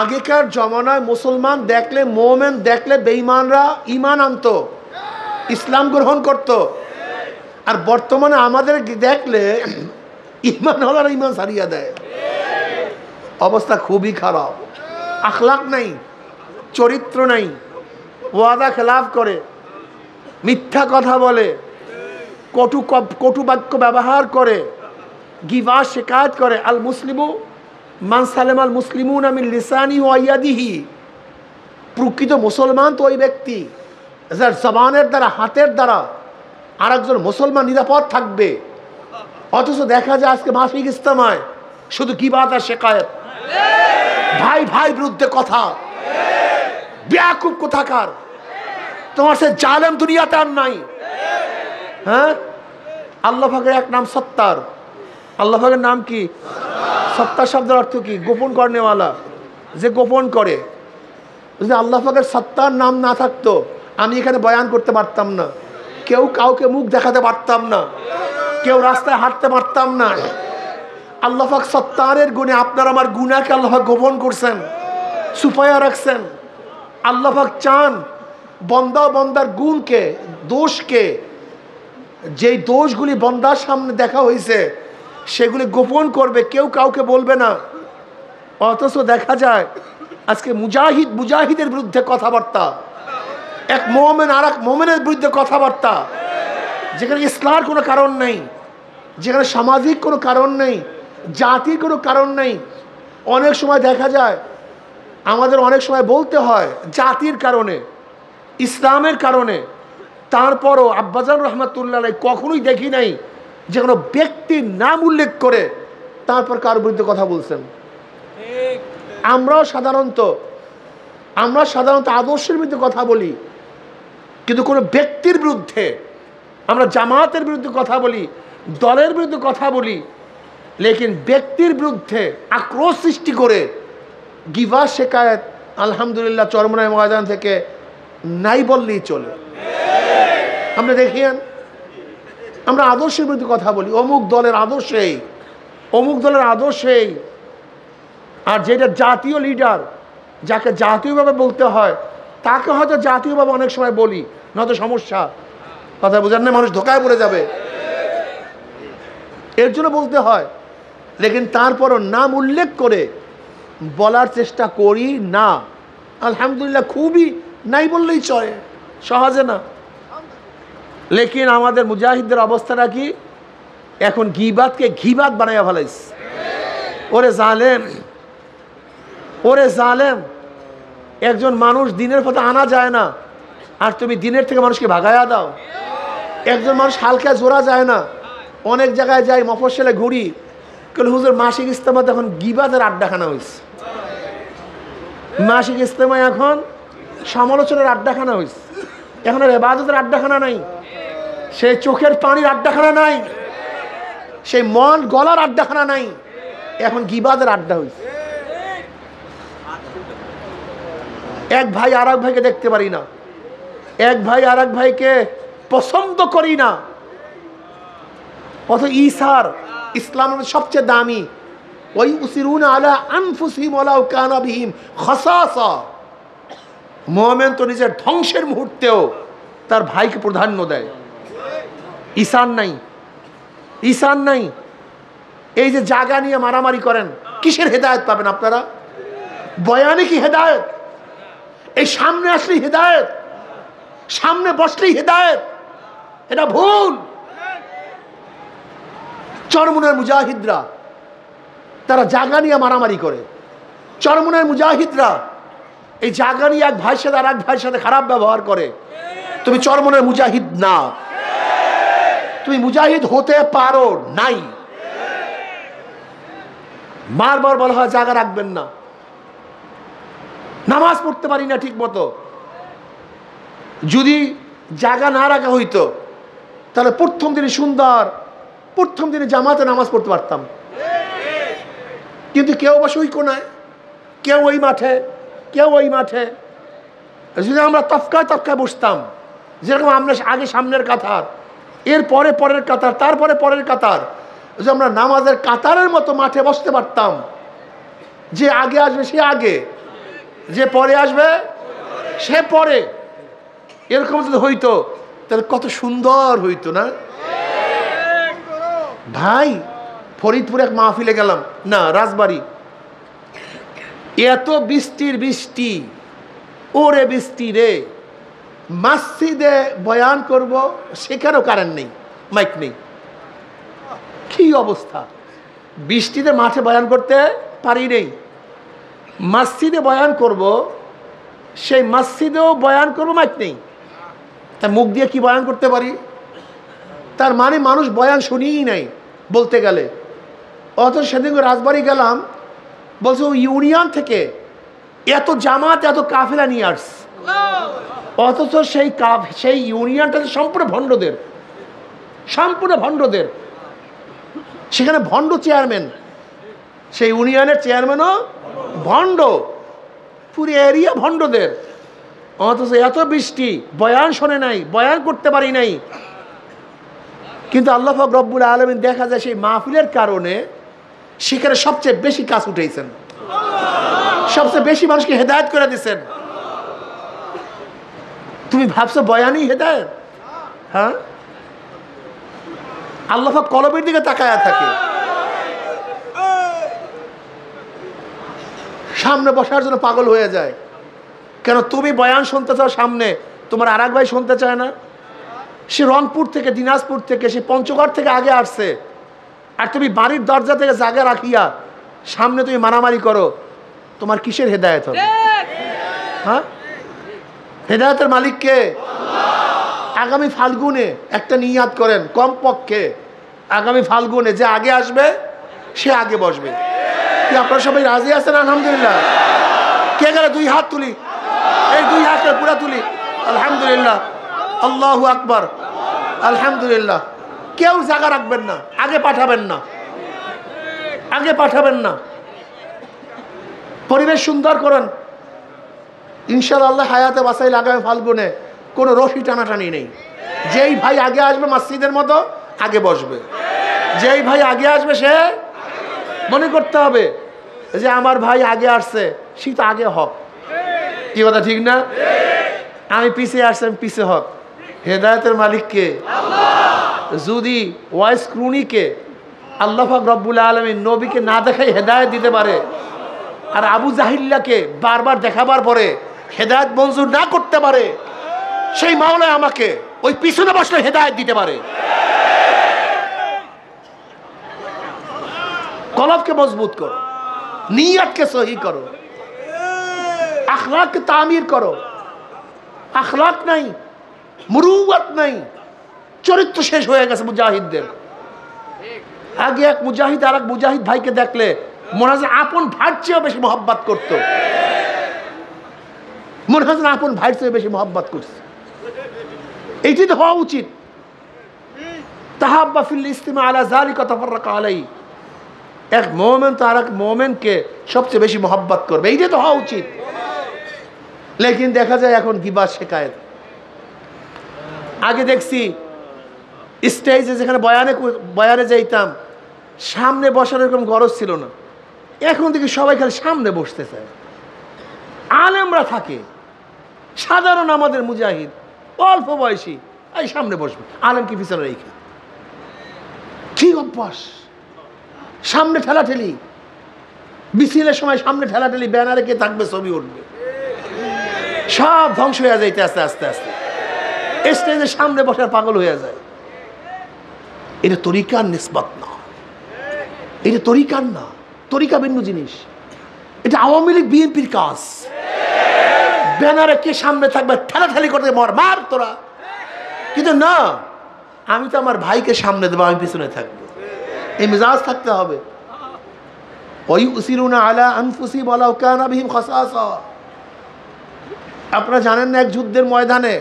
A: আগেকার জমানায় মুসলমান দেখলে, মুমিন দেখলে বেঈমানরা ঈমান আনতো, ইসলাম গ্রহণ করত। আর বর্তমানে আমাদের দেখলে ঈমান হলার ঈমান ছাড়িয়ে দেয়। অবস্থা খুবই খারাপ। আখলাক নাই, চরিত্র নাই, ওয়াদা খেলাফ করে, মিথ্যা কথা বলে, কটু বাক্য ব্যবহার করে, গিবা শিকায়ত করে। আল মুসলিমু মান সালাম আল মুসলিমুনা মিন লিসানিহি ওয়া ইয়াদিহি। প্রকৃত মুসলমান তো ওই ব্যক্তি যার জবানের দ্বারা, হাতের দ্বারা আরেকজন মুসলমান নিরাপদ থাকবে। অথচ দেখা যায় আজকে মাফিক ইজতেমায় শুধু গিবাত আর শিকায়ত, ভাই ভাই বিরুদ্ধে কথা, বেয়াকুব কোথাকার। তোমার সে জালেম দুনিয়াতে আর নাই। হ্যাঁ, আল্লাহ পাকের এক নাম সত্তার। আল্লাহ পাকের নাম কি? সত্তার শব্দের অর্থ কি? গোপন করনেওয়ালা। যে গোপন করে। যদি আল্লাহ পাকের সত্তার নাম না থাকতো আমি এখানে বয়ান করতে পারতাম না, কেউ কাউকে মুখ দেখাতে পারতাম না, কেউ রাস্তায় হাঁটতে পারতাম না। আল্লাহ পাক সত্তারের গুণে আপনার আমার গুনাহকে আল্লাহ পাক গোপন করছেন, ছুপায়া রাখছেন। আল্লাহ পাক চান বন্দা বন্দার গুণকে, দোষকে, যেই দোষগুলি বন্দার সামনে দেখা হয়েছে সেগুলি গোপন করবে, কেউ কাউকে বলবে না। অথচ দেখা যায় আজকে মুজাহিদের বিরুদ্ধে কথাবার্তা, এক মোমেন আর এক মোমেনের বিরুদ্ধে কথাবার্তা, যেখানে ইসলামের কোনো কারণ নেই, যেখানে সামাজিক কোনো কারণ নেই, জাতির কোনো কারণ নেই। অনেক সময় দেখা যায় আমাদের অনেক সময় বলতে হয় জাতির কারণে, ইসলামের কারণে। তারপরও আব্বাজান রহমাতুল্লাহ কখনোই দেখি নাই যে কোনো ব্যক্তির নাম উল্লেখ করে তারপর কার বিরুদ্ধে কথা বলছেন। আমরাও সাধারণত আদর্শের বিরুদ্ধে কথা বলি, কিন্তু কোনো ব্যক্তির বিরুদ্ধে, আমরা জামাতের বিরুদ্ধে কথা বলি, দলের বিরুদ্ধে কথা বলি, লেকিন ব্যক্তির বিরুদ্ধে আক্রোশ সৃষ্টি করে গিবা শেকায়েত আলহামদুলিল্লাহ চরমনাই ময়দান থেকে নাই বললেই চলে। আমরা দেখিয়েন, আমরা আদর্শের বিরুদ্ধে কথা বলি, অমুক দলের আদর্শেই, অমুক দলের আদর্শেই। আর যেটা জাতীয় লিডার, যাকে জাতীয়ভাবে বলতে হয়, তাকে হয়তো জাতীয়ভাবে অনেক সময় বলি, নয়তো সমস্যা। কথা বোঝেন না? মানুষ ধোকায় পড়ে যাবে, এর জন্য বলতে হয়। লেকিন তারপরও নাম উল্লেখ করে বলার চেষ্টা করি না। আলহামদুলিল্লাহ, খুবই নাই বললেই চলে, সহজে না। লেকিন আমাদের মুজাহিদদের অবস্থাটা কি? এখন গিবাতকে ঘিবাত বানাইয়া ফেলাইছে। ওরে জালেম, ওরে জালেম, একজন মানুষ দিনের পথে আনা যায় না, আর তুমি দিনের থেকে মানুষকে ভাগাইয়া দাও। একজন মানুষ হালকা জোড়া যায় না। অনেক জায়গায় যাই, মফস্বলে ঘুরি, কিন্তু হুজুর মাসিক ইজতেমা এখন গিবাতের আড্ডাখানা হয়েছে। মাসিক ইজতেমায় এখন সমালোচনার আড্ডাখানা হয়েছে। এখন আর ইবাদতের আড্ডাখানা নাই, সেই চোখের পানির আড্ডাখানা নাই, সেই মন গলার আড্ডাখানা নাই, এখন গিবাতের আড্ডা হয়েছে। এক ভাই আর এক ভাইকে দেখতে পারি না, এক ভাই আর এক ভাইকে পছন্দ করি না। অথচ ইসার ইসলামের সবচেয়ে দামি, ওই উসিরুনা আলা আনফুসিহিম ওয়ালাউ কানা বিহিম খাসাসা। মুমিন তো নিজের ধ্বংসের মুহূর্তেও তার ভাইকে প্রাধান্য দেয়। ঈসান নাই, ঈসান নাই। এই যে জায়গা নিয়ে মারামারি করেন, কিসের হেদায়েত পাবেন আপনারা? বয়ানে কি হেদায়েত? এই সামনে আসলেই হেদায়েত, সামনে বসলেই হেদায়েত, এটা ভুল। চরমুনের মুজাহিদরা তারা জায়গা নিয়ে মারামারি করে। চরমুনের মুজাহিদরা এই জায়গা নিয়ে এক ভাইয়ের সাথে আর এক ভাইয়ের সাথে খারাপ ব্যবহার করে। তুমি চরমুনের মুজাহিদ না, তুমি মুজাহিদ হতে পারো নাই। বারবার বলা হয় জায়গা রাখবেন না, নামাজ পড়তে পারি না ঠিক মতো। যদি জায়গা না রাখা হইতো তাহলে প্রথম দিনে সুন্দর, প্রথম দিনে জামাতে নামাজ পড়তে পারতাম। কিন্তু কেউ বসে ওই কোনায়, কেউ ওই মাঠে, কেউ ওই মাঠে। যদি আমরা তফকায় তফকায় বসতাম, যেরকম আমরা আগে সামনের কাতার, এরপরে পরের কাতার, তারপরে পরের কাতার, যদি আমরা নামাজের কাতারের মতো মাঠে বসতে পারতাম, যে আগে আসবে সে আগে, যে পরে আসবে সে পরে, এরকম যদি হইতো তাহলে কত সুন্দর হইতো না ভাই? ফরিদপুরে এক মাহফিলে গেলাম, না রাজবাড়ি, এত বৃষ্টির বৃষ্টি, ওরে বৃষ্টি রে, মসজিদে বয়ান করব সেখানেও কারেন্ট নেই, মাইক নেই, কি অবস্থা! বৃষ্টিতে মাঠে বয়ান করতে পারি নেই। মসজিদে বয়ান করব, সেই মসজিদেও বয়ান করবো, মাইক নেই, তা মুখ দিয়ে কি বয়ান করতে পারি? তার মানে মানুষ বয়ান শুনিই নাই বলতে গেলে। অথচ সেদিন রাজবাড়ি গেলাম, বলছে ও ইউনিয়ন থেকে এত জামাত এত কাফেলা নিয়ে আসছে, অথচ সেই ইউনিয়নটা সম্পূর্ণ ভণ্ডদের, সম্পূর্ণ ভণ্ডদের। সেখানে ভণ্ড চেয়ারম্যান, সেই ইউনিয়নের চেয়ারম্যানও ভণ্ড,
B: পুরো এরিয়া ভণ্ডদের, অথচ এত বৃষ্টি, বয়ান শোনে নাই, বয়ান করতে পারি নাই। কিন্তু আল্লাহ পাক রব্বুল আলামিন দেখা যায় সেই মাহফিলের কারণে সেখানে সবচেয়ে বেশি কাজ উঠেছেন, সবচেয়ে বেশি মানুষকে হেদায়েত করে দিচ্ছেন। তুমি ভাবছো বয়ানই হেদায়েত? হ্যাঁ, আল্লাহ পাক কলবের দিকে তাকায়া থাকে। সামনে বসার জন্য পাগল হয়ে যায়। কেন তুমি বয়ান শুনতে চাও, সামনে তোমার আর এক ভাই শুনতে চায় না? সে রংপুর থেকে, দিনাজপুর থেকে, সে পঞ্চগড় থেকে আগে আসছে, আর তুমি বাড়ির দরজা থেকে জায়গা রাখিয়া সামনে তুমি মারামারি করো, তোমার কিসের হেদায়েত হবে? হ্যাঁ, হেদায়েতের মালিক কে? আগামী ফাল্গুনে একটা নিয়াত করেন, কমপক্ষে আগামী ফাল্গুনে যে আগে আসবে সে আগে বসবে। কি আপনারা সবাই রাজি আছেন? আলহামদুলিল্লাহ। কে গেলে দুই হাত তুলি, এই দুই হাতের পুরা তুলি, আলহামদুলিল্লাহ, আল্লাহু আকবার, আলহামদুলিল্লাহ। কেউ জায়গা রাখবেন না, আগে পাঠাবেন না, আগে পাঠাবেন না। পরিবেশ সুন্দর করেন, ইনশাআল্লাহ হায়াতে বাসাই লাগাবে। ফাল্গুনে কোনো রশি টানাটানি নেই। যেই ভাই আগে আসবে মসজিদের মতো আগে বসবে, যেই ভাই আগে আসবে সে মনে করতে হবে যে আমার ভাই আগে আসছে, সে তো আগে হক। কি কথা ঠিক না? আমি পিছিয়ে আসছি, আমি পিছিয়ে হক। হেদায়েতের মালিককে যদি ওয়াইস ক্রুনিকে আল্লাহ পাক রব্বুল আলামিন নবীকে না দেখাই হেদায়েত দিতে পারে, আর আবু জাহিল্লাকে বারবার দেখাবার পরে হেদায়েত মঞ্জুর না করতে পারে, সেই মাওলা আমাকে ওই পিছনে বসলে হেদায়েত দিতে পারে। কলবকে মজবুত করো, নিয়তকে সহি করো, আখলাককে তামির করো। আখলাক নাই, মুরুওয়াত নাই, চরিত্র শেষ হয়ে গেছে মুজাহিদদের। আগে এক মুজাহিদ আর এক মুজাহিদ ভাইকে দেখলে মনে হয় আপন ভাইয়ের চেয়েও বেশি মহব্বত করতো, মনে হয় আপন ভাইয়ের চেয়ে বেশি মহব্বত করছে। এইটি তো হওয়া উচিত। তাহাব্বা ফিল ইস্তিমা আলা যালিকা তাফাররাকা আলাইহি, এক মুমিন তো আর এক মুমিনকে সবচেয়ে বেশি মহব্বত করবে, এইটাই তো হওয়া উচিত। লেকিন দেখা যায় এখন গিবত শিকায়েত। আগে দেখছি স্টেজে যেখানে বয়ানে যাইতাম, সামনে বসার এরকম গরজ ছিল না। এখন দেখি সবাই খালি সামনে বসতে চায়। আলেমরা থাকে, সাধারণ আমাদের মুজাহিদ অল্প বয়সী, এই সামনে বসবে, আলেমকে পিছনে রেখে। কি অভ্যাস! সামনে ঠেলাঠেলি, মিছিলের সময় সামনে ঠেলাঠেলি, ব্যানারে কে থাকবে, ছবি উঠবে, সব ধ্বংস হয়ে যাইতে আস্তে আস্তে আস্তে স্টেজের সামনে বসার পাগল হয়ে যায়। এটা তরিকার নিসবত না, এটা তরিকার না, তরিকা ভিন্ন জিনিস। এটা আওয়ামী লীগ বিএনপির কাজ। ব্যানারে কে সামনে থাকবে, ঠেলাঠেলি করতে মর মার তোরা। কিন্তু না, আমি তো আমার ভাইকে সামনে দেবো, আমি পিছনে থাকবো, এই মেজাজ থাকতে হবে। ওয়ায়ুসিরুনা আলা আনফুসিহিম ওয়ালাউ কানা বিহিম খাসাসা। আপনারা জানেন না, এক যুদ্ধের ময়দানে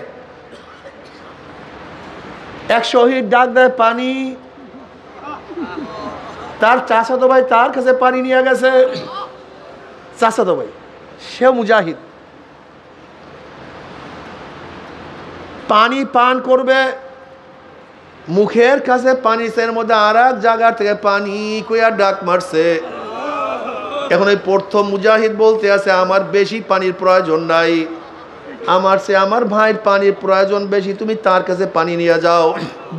B: এক শহীদ ডাক দেয় পানি, তার চাচাতো ভাই তার কাছে পানি নিয়ে গেছে। চাচাতো ভাই সেও মুজাহিদ, পানি পান করবে, মুখের কাছে পানি, এর মধ্যে আর এক জায়গার থেকে পানি কইয়া ডাক মারছে। এখন ওই প্রথম মুজাহিদ বলতে আছে আমার বেশি পানির প্রয়োজন নাই, আমার ভাইয়ের পানির প্রয়োজন বেশি, তুমি তার কাছে পানি নিয়ে যাও।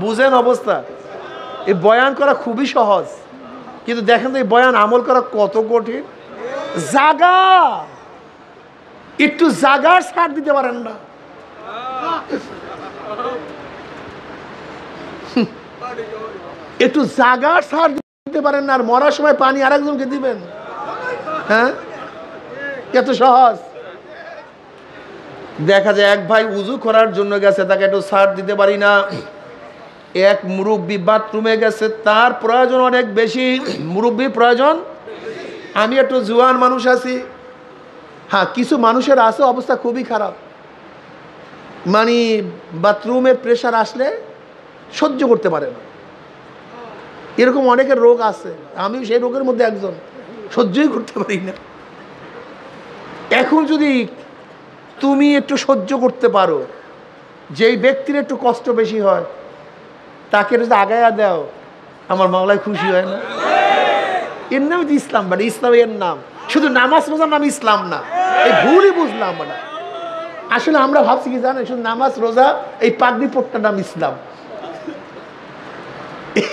B: বুঝেন অবস্থা? এই বয়ান করা খুবই সহজ, কিন্তু দেখেন তো এই বয়ান আমল করা কত কঠিন। জাগা, একটু জাগার ছাড় দিতে পারেন না। একটু জাগার ছাড় দিতে পারেন না, আর মরার সময় পানি আরেকজনকে দিবেন? হ্যাঁ, এত সহজ। দেখা যায় এক ভাই উজু করার জন্য গেছে, তাকে একটু ছাড় দিতে পারি না। এক মুরব্বী বাথরুমে গেছে, তার প্রয়োজন অনেক বেশি, মুরব্বীর প্রয়োজন। আমি একটু জুয়ান মানুষ আছি। হ্যাঁ, কিছু মানুষের আছে অবস্থা খুবই খারাপ, মানে বাথরুমের প্রেশার আসলে সহ্য করতে পারে না, এরকম অনেকের রোগ আছে। আমিও সেই রোগের মধ্যে একজন, সহ্যই করতে পারি না। এখন যদি তুমি একটু সহ্য করতে পারো, যেই ব্যক্তির একটু কষ্ট বেশি হয় তাকে যদি আগায়া দাও, আমার মাওলায় খুশি হয় না? এর নাম তো ইসলাম, মানে ইসলাম এর নাম। শুধু নামাজ রোজার নাম ইসলাম না, এই ভুলই বুঝলাম না। আসলে আমরা ভাবছি কি জানেন, শুধু নামাজ রোজা এই পাগড়ি পট্টার নাম ইসলাম,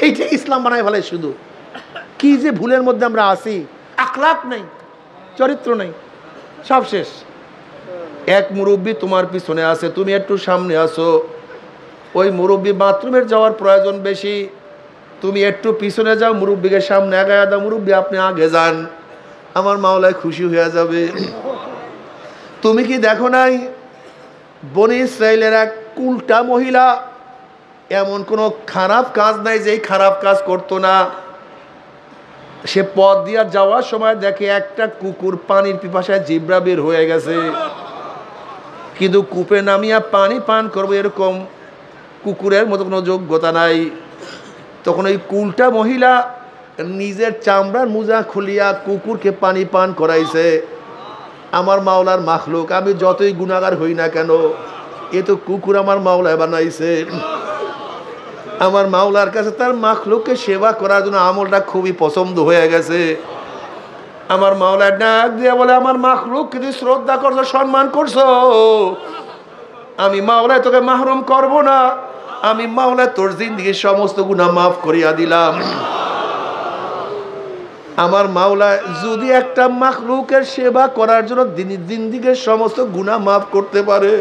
B: এইটা ইসলাম বানায় ফেলে। শুধু কি যে ভুলের মধ্যে আমরা আছি, আখলাক নেই, চরিত্র নেই, সব শেষ। এক মুরব্বী তোমার পিছনে আছে, তুমি একটু সামনে আসো, ওই মুরব্বী বাথরুমের যাওয়ার প্রয়োজন বেশি, তুমি একটু পিছনে যাও, মুরব্বীকে সামনে আগায় দাও, মুরব্বী আপনি আগে যান, আমার মাওলায় খুশি হয়ে যাবে। তুমি কি দেখো নাই বনি ইসরাইলের এক কুলটা মহিলা, এমন কোনো খারাপ কাজ নাই যেই খারাপ কাজ করতো না। সে পথ দিয়া যাওয়ার সময় দেখে একটা কুকুর পানির পিপাসায় জিব্রা বের হয়ে গেছে, কিন্তু কূপে নামিয়া পানি পান করবো এরকম কুকুরের মতো কোনো যোগ্যতা নাই। তখন ওই কুলটা মহিলা নিজের চামড়ার মোজা খুলিয়া কুকুরকে পানি পান করাইছে। আমার মাওলার মাখলুক, আমি যতই গুনাহগার হই না কেন, এ তো কুকুর আমার মাওলায় বানাইছে। আমার মাওলার কাছে তার মাখলুককে সেবা করার জন্য আমলটা খুবই পছন্দ হয়ে গেছে। আমার মাওলার ডাক দিয়ে বলে, আমার মাখলুক কিন্তু শ্রদ্ধা করছো, সম্মান করছো, আমি মাওলায় তোকে মাহরুম করব না, আমি মাওলায় তোর জিন্দেগীর সমস্ত গুনাহ মাফ করিয়া দিলাম। আমার মাওলায় যদি একটা মাখলুকের সেবা করার জন্য জিন্দেগীর সমস্ত গুনাহ মাফ করতে পারে,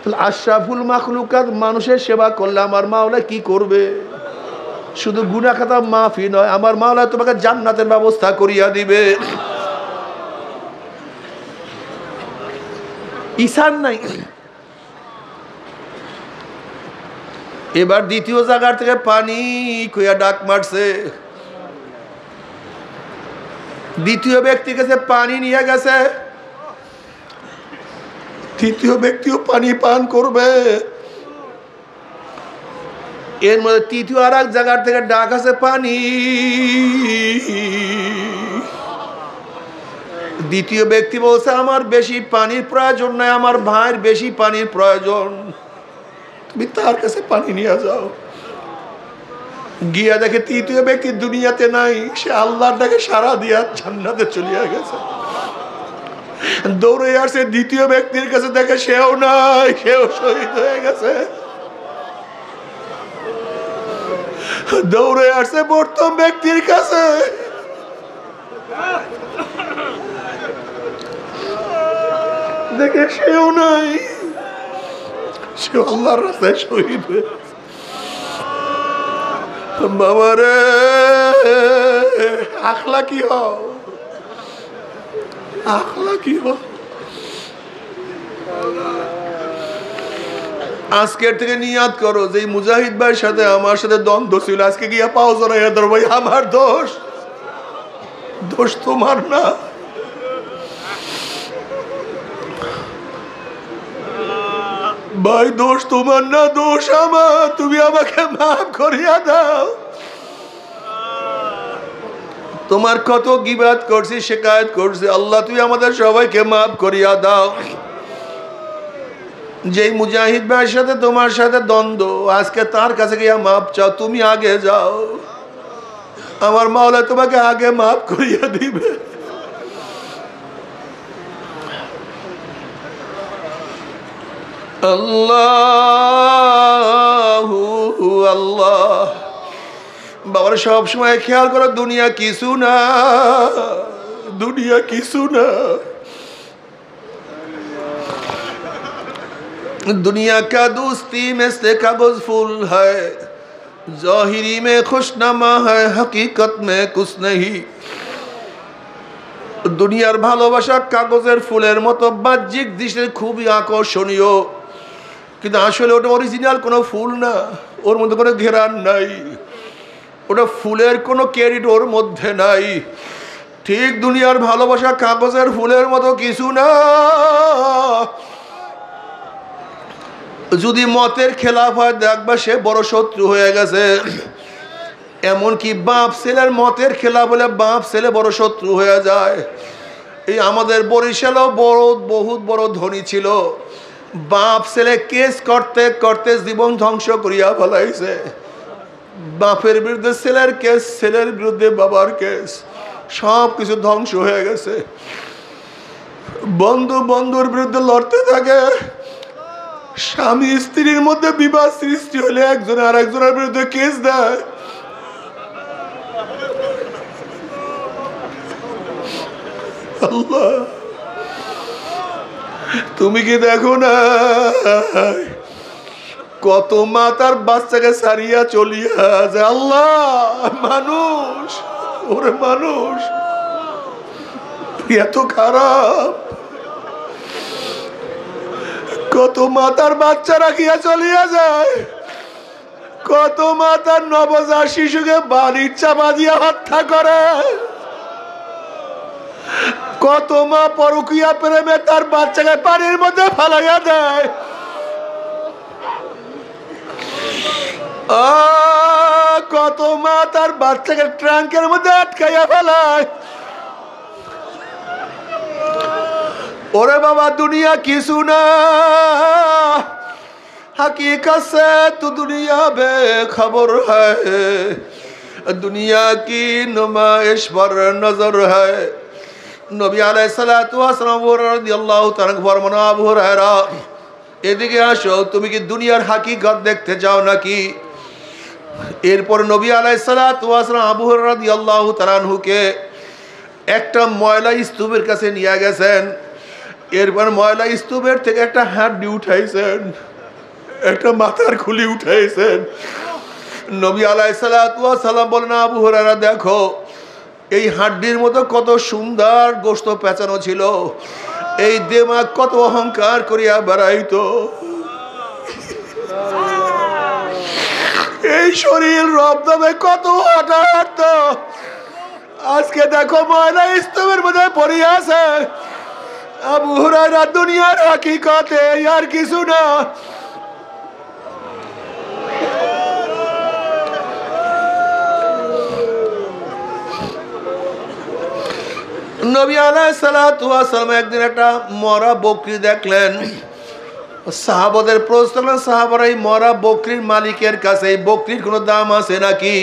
B: তাহলে আশরাফুল মাখলুকাত মানুষের সেবা করলে আমার মাওলা কি করবে? শুধু গুনাহ খাতা মাফই নয়, আমার মাওলা তোমাকে জান্নাতের ব্যবস্থা করিয়া দিবে। ঈশান নাই। এবার দ্বিতীয় জায়গার থেকে পানি কইয়া ডাক মারছে, দ্বিতীয় ব্যক্তির কাছে পানি নিয়ে গেছে, তৃতীয় ব্যক্তিও পানি পান করবে। এর মধ্যে তৃতীয় আর এক জায়গার থেকে ডাক আছে পানি। দ্বিতীয় ব্যক্তি বলছে, আমার বেশি পানির প্রয়োজন নাই, আমার ভাইয়ের বেশি পানির প্রয়োজন, তুমি তার কাছে পানি নিয়ে যাও। গিয়া দেখে তৃতীয় ব্যক্তি দুনিয়াতে নাই, সে আল্লাহর ডাকে সারা দিয়া জান্নাতে চলিয়া গেছে। দৌড়ে আসে দ্বিতীয় ব্যক্তির কাছে, দেখে সেও নাই, সেও শহীদ হয়ে গেছে। দৌড়ে আসে প্রথম ব্যক্তির কাছে, দেখে সেও নাই, সেও আল্লাহর রাস্তায় শহীদ হয়ে গেছে। বাবারে, আখলাকি হও, আখলাকি হও। আজকের থেকে নিয়াত করো যে মুজাহিদ ভাইয়ের সাথে আমার সাথে দ্বন্দ্ব ছিল, আজকে গিয়া পাও জড়াইয়া ধরো, ভাই আমার দোষ, দোষ তোমার না। ভাই দোষ তোমার না, দোষ আমার, তুমি আমাকে মাফ করিয়া দাও। তোমার কত গীবাত করছি, শিকায়ত করছি, আল্লাহ তুমি আমাদের সবাইকে মাফ করিয়া দাও। যেই মুজাহিদ ভাইয়ের সাথে তোমার সাথে দ্বন্দ্ব, আজকে তার কাছে গিয়া মাফ চাও, তুমি আগে যাও, আমার মাওলা তোমাকে আগে মাফ করিয়া দিবে। আল্লাহু আল্লাহ। বাবার সব সময় খেয়াল করো, দুনিয়া কিছু না, দুনিয়া কিছু না। दुनिया का दोस्ती में से कागज फूल है, ज़ाहिरी में खुशनमा है, हकीकत में कुछ नहीं। দুনিয়ার ভালোবাসা কাগজের ফুলের মতো, বাহ্যিক দৃষ্টিতে খুবই আকর্ষণীয়, কিন্তু আসলে ওটা অরিজিনাল কোনো ফুল না, ওর মধ্যে কোনো ঘেরান নাই, ওটা ফুলের কোনো ক্যারিট ওর মধ্যে নাই। ঠিক দুনিয়ার ভালোবাসা কাগজের ফুলের মতো কিছু না। যদি মতের খেলাফ হয়, দেখবা সে বড় শত্রু হয়ে গেছে। এমনকি বাপ ছেলের মতের খেলাফ হলে বাপ ছেলে বড় শত্রু হয়ে যায়।
A: এই আমাদের বরিশালও বহুত বড় ধনী ছিল, বাপ ছেলে কেস করতে করতে জীবন ধ্বংস করিয়া ফেলাইছে। বাপের বিরুদ্ধে ছেলের কেস, ছেলের বিরুদ্ধে বাবার কেস, সব কিছু ধ্বংস হয়ে গেছে। বন্ধু বন্ধুর বিরুদ্ধে লড়তে থাকে, স্বামী স্ত্রীর মধ্যে বিবাদ সৃষ্টি হলে একজন আর একজনের বিরুদ্ধে কেস দেয়। আল্লাহ, তুমি কি দেখো না কত মা তার বাচ্চাকে সারিয়া চলিয়া যায়? আল্লাহ, মানুষ, ওরে মানুষ এত খারাপ। কত মা তার বাচ্চা রাখিয়া চলিয়া যায়, কত মা তার নবজাত শিশুকে বাড়ির চাপা দিয়া হত্যা করে, কত মা পরকীয়া প্রেমে তার বাচ্চাকে পানির মধ্যে ফালাইয়া দেয়। কত মা তার বাচ্চাকে ট্রাঙ্কের মধ্যে আটকাইয়া ফেলায়। ওরে বাবা, দুনিয়া কিছু না, हकीकत से तू दुनिया बेखबर है, दुनिया की नुमाइश पर नजर है। নবী আলাইহিসসালাতু ওয়াসসালাম রাদিয়াল্লাহু তাআলা ফরমান, আবু হুরায়রা এদিকে আসো, তুমি কি দুনিয়ার হাকিকত দেখতে চাও নাকি? এরপর নবী আলাইহিসসালাতু ওয়াসসালাম আবু হুরায়রা রাদিয়াল্লাহু তাআলা আনহুকে একটা ময়লা স্তূপের কাছে নিয়ে গেছেন। এরপর ময়লা স্তূপের থেকে একটা হাড্ডি উঠাইছেন, একটা মাথার খুলি উঠাইছেন। নবী আলাইহিসসালাতু ওয়াসসালাম বলেন, আবু হুরায়রা দেখো, এই হাড্ডির মতো কত সুন্দর গোশত পেঁচানো ছিল, এই দেমাগ কত অহংকার করিয়া বেড়াইতো, এই শরীর রবদমে কত হাঁটা হাঁটত, আজকে দেখো ময়লা স্তূপের মধ্যে পড়িয়া আছে। আবু হুরায়রা দুনিয়ার হাকিকতে আর কিছু না। নবী আলাইহিসসালাতু ওয়াসসালাম একদিন একটা মরা বকরি দেখলেন। সাহাবাদের প্রশ্ন করলেন, সাহাবারা এই মরা বকরির মালিকের কাছে এই বকরির কোনো দাম আছে নাকি?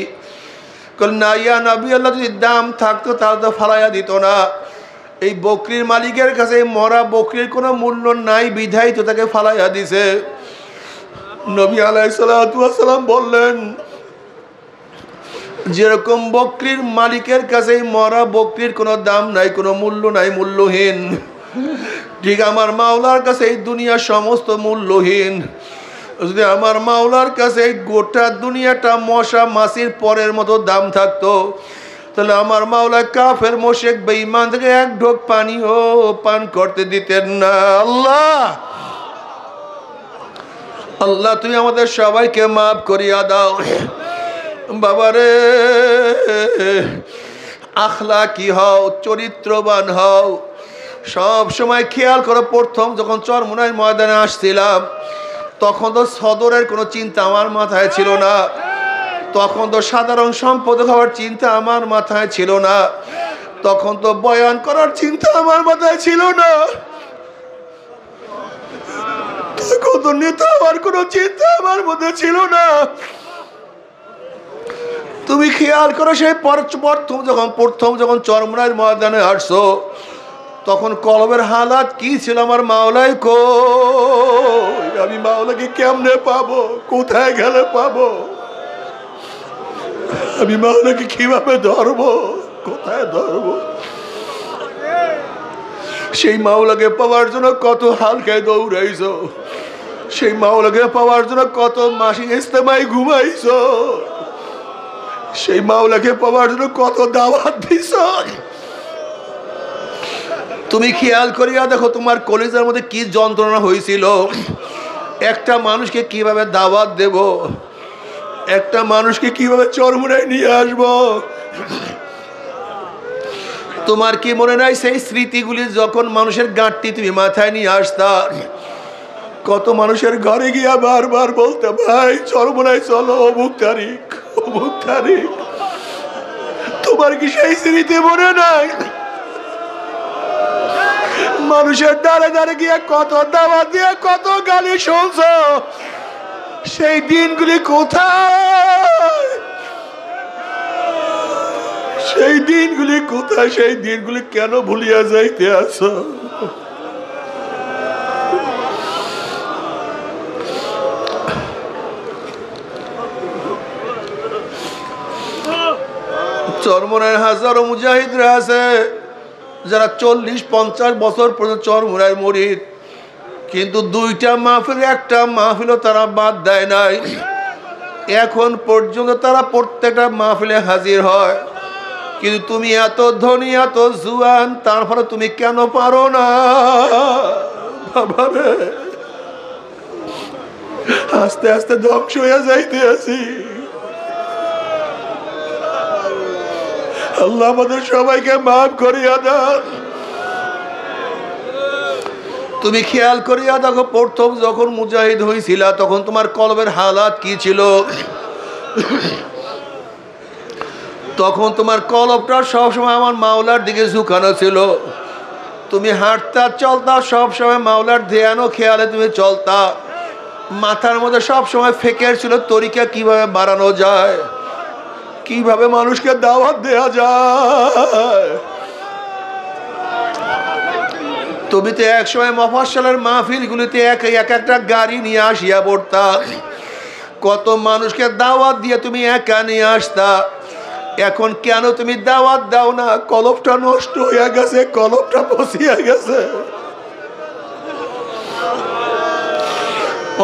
A: বললেন, না ইয়া নবী আল্লাহ, যদি দাম থাকতো তাহলে তো ফালাইয়া দিত না। এই বকরির মালিকের কাছে এই মরা বকরির কোনো মূল্য নাই, বিধায় তো তাকে ফালাইয়া দিছে। নবী আলাইহিসসালাতু ওয়াসসালাম বললেন, যেরকম বকরির মালিকের কাছে মরা বকরির কোনো দাম নাই, কোনো মূল্য নাই, মূল্যহীন, ঠিক আমার মাওলার কাছে এই দুনিয়া সমস্ত মূল্যহীন। যদি আমার মাওলার কাছে এই গোটা দুনিয়াটা মশা মাছির পরের মতো দাম থাকতো, তাহলে আমার মাওলা কাফের মুশরিক বেঈমান থেকে এক ঢোক পানিও পান করতে দিতেন না। আল্লাহ, আল্লাহ তুমি আমাদের সবাইকে মাফ করিয়া দাও। বাবারে, আখলাকি হও, চরিত্রবান হও। সব সময় খেয়াল করো, প্রথম যখন চরমোনাই ময়দানে আসছিলাম তখন তো সদরের কোনো চিন্তা আমার মাথায় ছিল না, তখন তো সাধারণ সম্পাদক হওয়ার চিন্তা আমার মাথায় ছিল না, তখন তো বয়ান করার চিন্তা আমার মাথায় ছিল না, তখন তো নেতা হওয়ার কোনো চিন্তা আমার মধ্যে ছিল না। তুমি খেয়াল করো, সেই প্রথম যখন চরমোনাই ময়দানে আসছো তখন কলবের হালাত কি ছিল? আমার মাওলাই কই? আমি মাওলাকে কেমনে পাবো? কোথায় গেলে পাবো? আমি মাওলাকে কিভাবে ধরবো? কোথায় ধরবো? সেই মাওলাকে পাওয়ার জন্য কত হালকায় দৌড়াইছো, সেই মাওলাকে পাওয়ার জন্য কত মাসিক ইস্তেমায় ঘুমাইছো, সেই মাওলাকে পাওয়ার জন্য কত দাওয়াত দিছ। তুমি খেয়াল করিয়া দেখো তোমার কলিজার মধ্যে কি যন্ত্রণা হয়েছিল। একটা মানুষকে কিভাবে দাওয়াত দেব, একটা মানুষকে কিভাবে চরমোনাই নিয়ে আসব। তোমার কি মনে নাই সেই স্মৃতিগুলি যখন মানুষের গাঁটটি তুমি মাথায় নিয়ে আসতা, কত মানুষের ঘরে গিয়া বারবার বলতে, ভাই চরমোনাই চলো, অমুক তারিখ অমুক তারিখ। তোমার কি সেই স্মৃতি মনে নাই? মানুষের দ্বারে দ্বারে গিয়ে কত দাওয়াত দিয়ে কত গালি শুনছ, সেই দিনগুলি কোথায়? সেই দিনগুলি কোথায়? সেই দিনগুলি কেন ভুলিয়া যাইতে আছো? চরমোনায় হাজারো মুজাহিদরা আছে যারা 40-50 বছর পর্যন্ত চরমোনায় মুরিদ, কিন্তু 2টা মাহফিল, একটা মাহফিলও তারা বাদ দেয় নাই। এখন পর্যন্ত তারা প্রত্যেকটা মাহফিলে হাজির হয়। কিন্তু তুমি এত ধনী, এত জুয়ান, তারপরে তুমি কেন পারো না? বাবারে, আস্তে আস্তে ধ্বংস হয়ে যাইতে আছি। আল্লাহ আমাদের সবাইকে মাফ করিয়া দাও। তুমি খেয়াল করিয়া দেখো, প্রথম যখন মুজাহিদ হয়েছিল তখন তোমার কলবের হালাত কি ছিল? তখন তোমার কলবটা সবসময় আমার মাওলার দিকে ঝুঁকানো ছিল। তুমি হাঁটতা চলতা সবসময় মাওলার ধ্যানও খেয়ালে তুমি চলতা। মাথার মধ্যে সবসময় ফিকির ছিল তরিকা কিভাবে বাড়ানো যায়, কিভাবে মানুষকে দাওয়াত দেয়া যায়। তুমি তো এক সময় মফস্বলের মাহফিলগুলিতে এক একটা গাড়ি নিয়ে আসিয়া পড়তা, কত মানুষকে দাওয়াত দিয়ে তুমি একা নিয়ে আসতা। এখন কেন তুমি দাওয়াত দাও না? কলবটা নষ্ট হয়ে গেছে, কলবটা পচিয়া গেছে।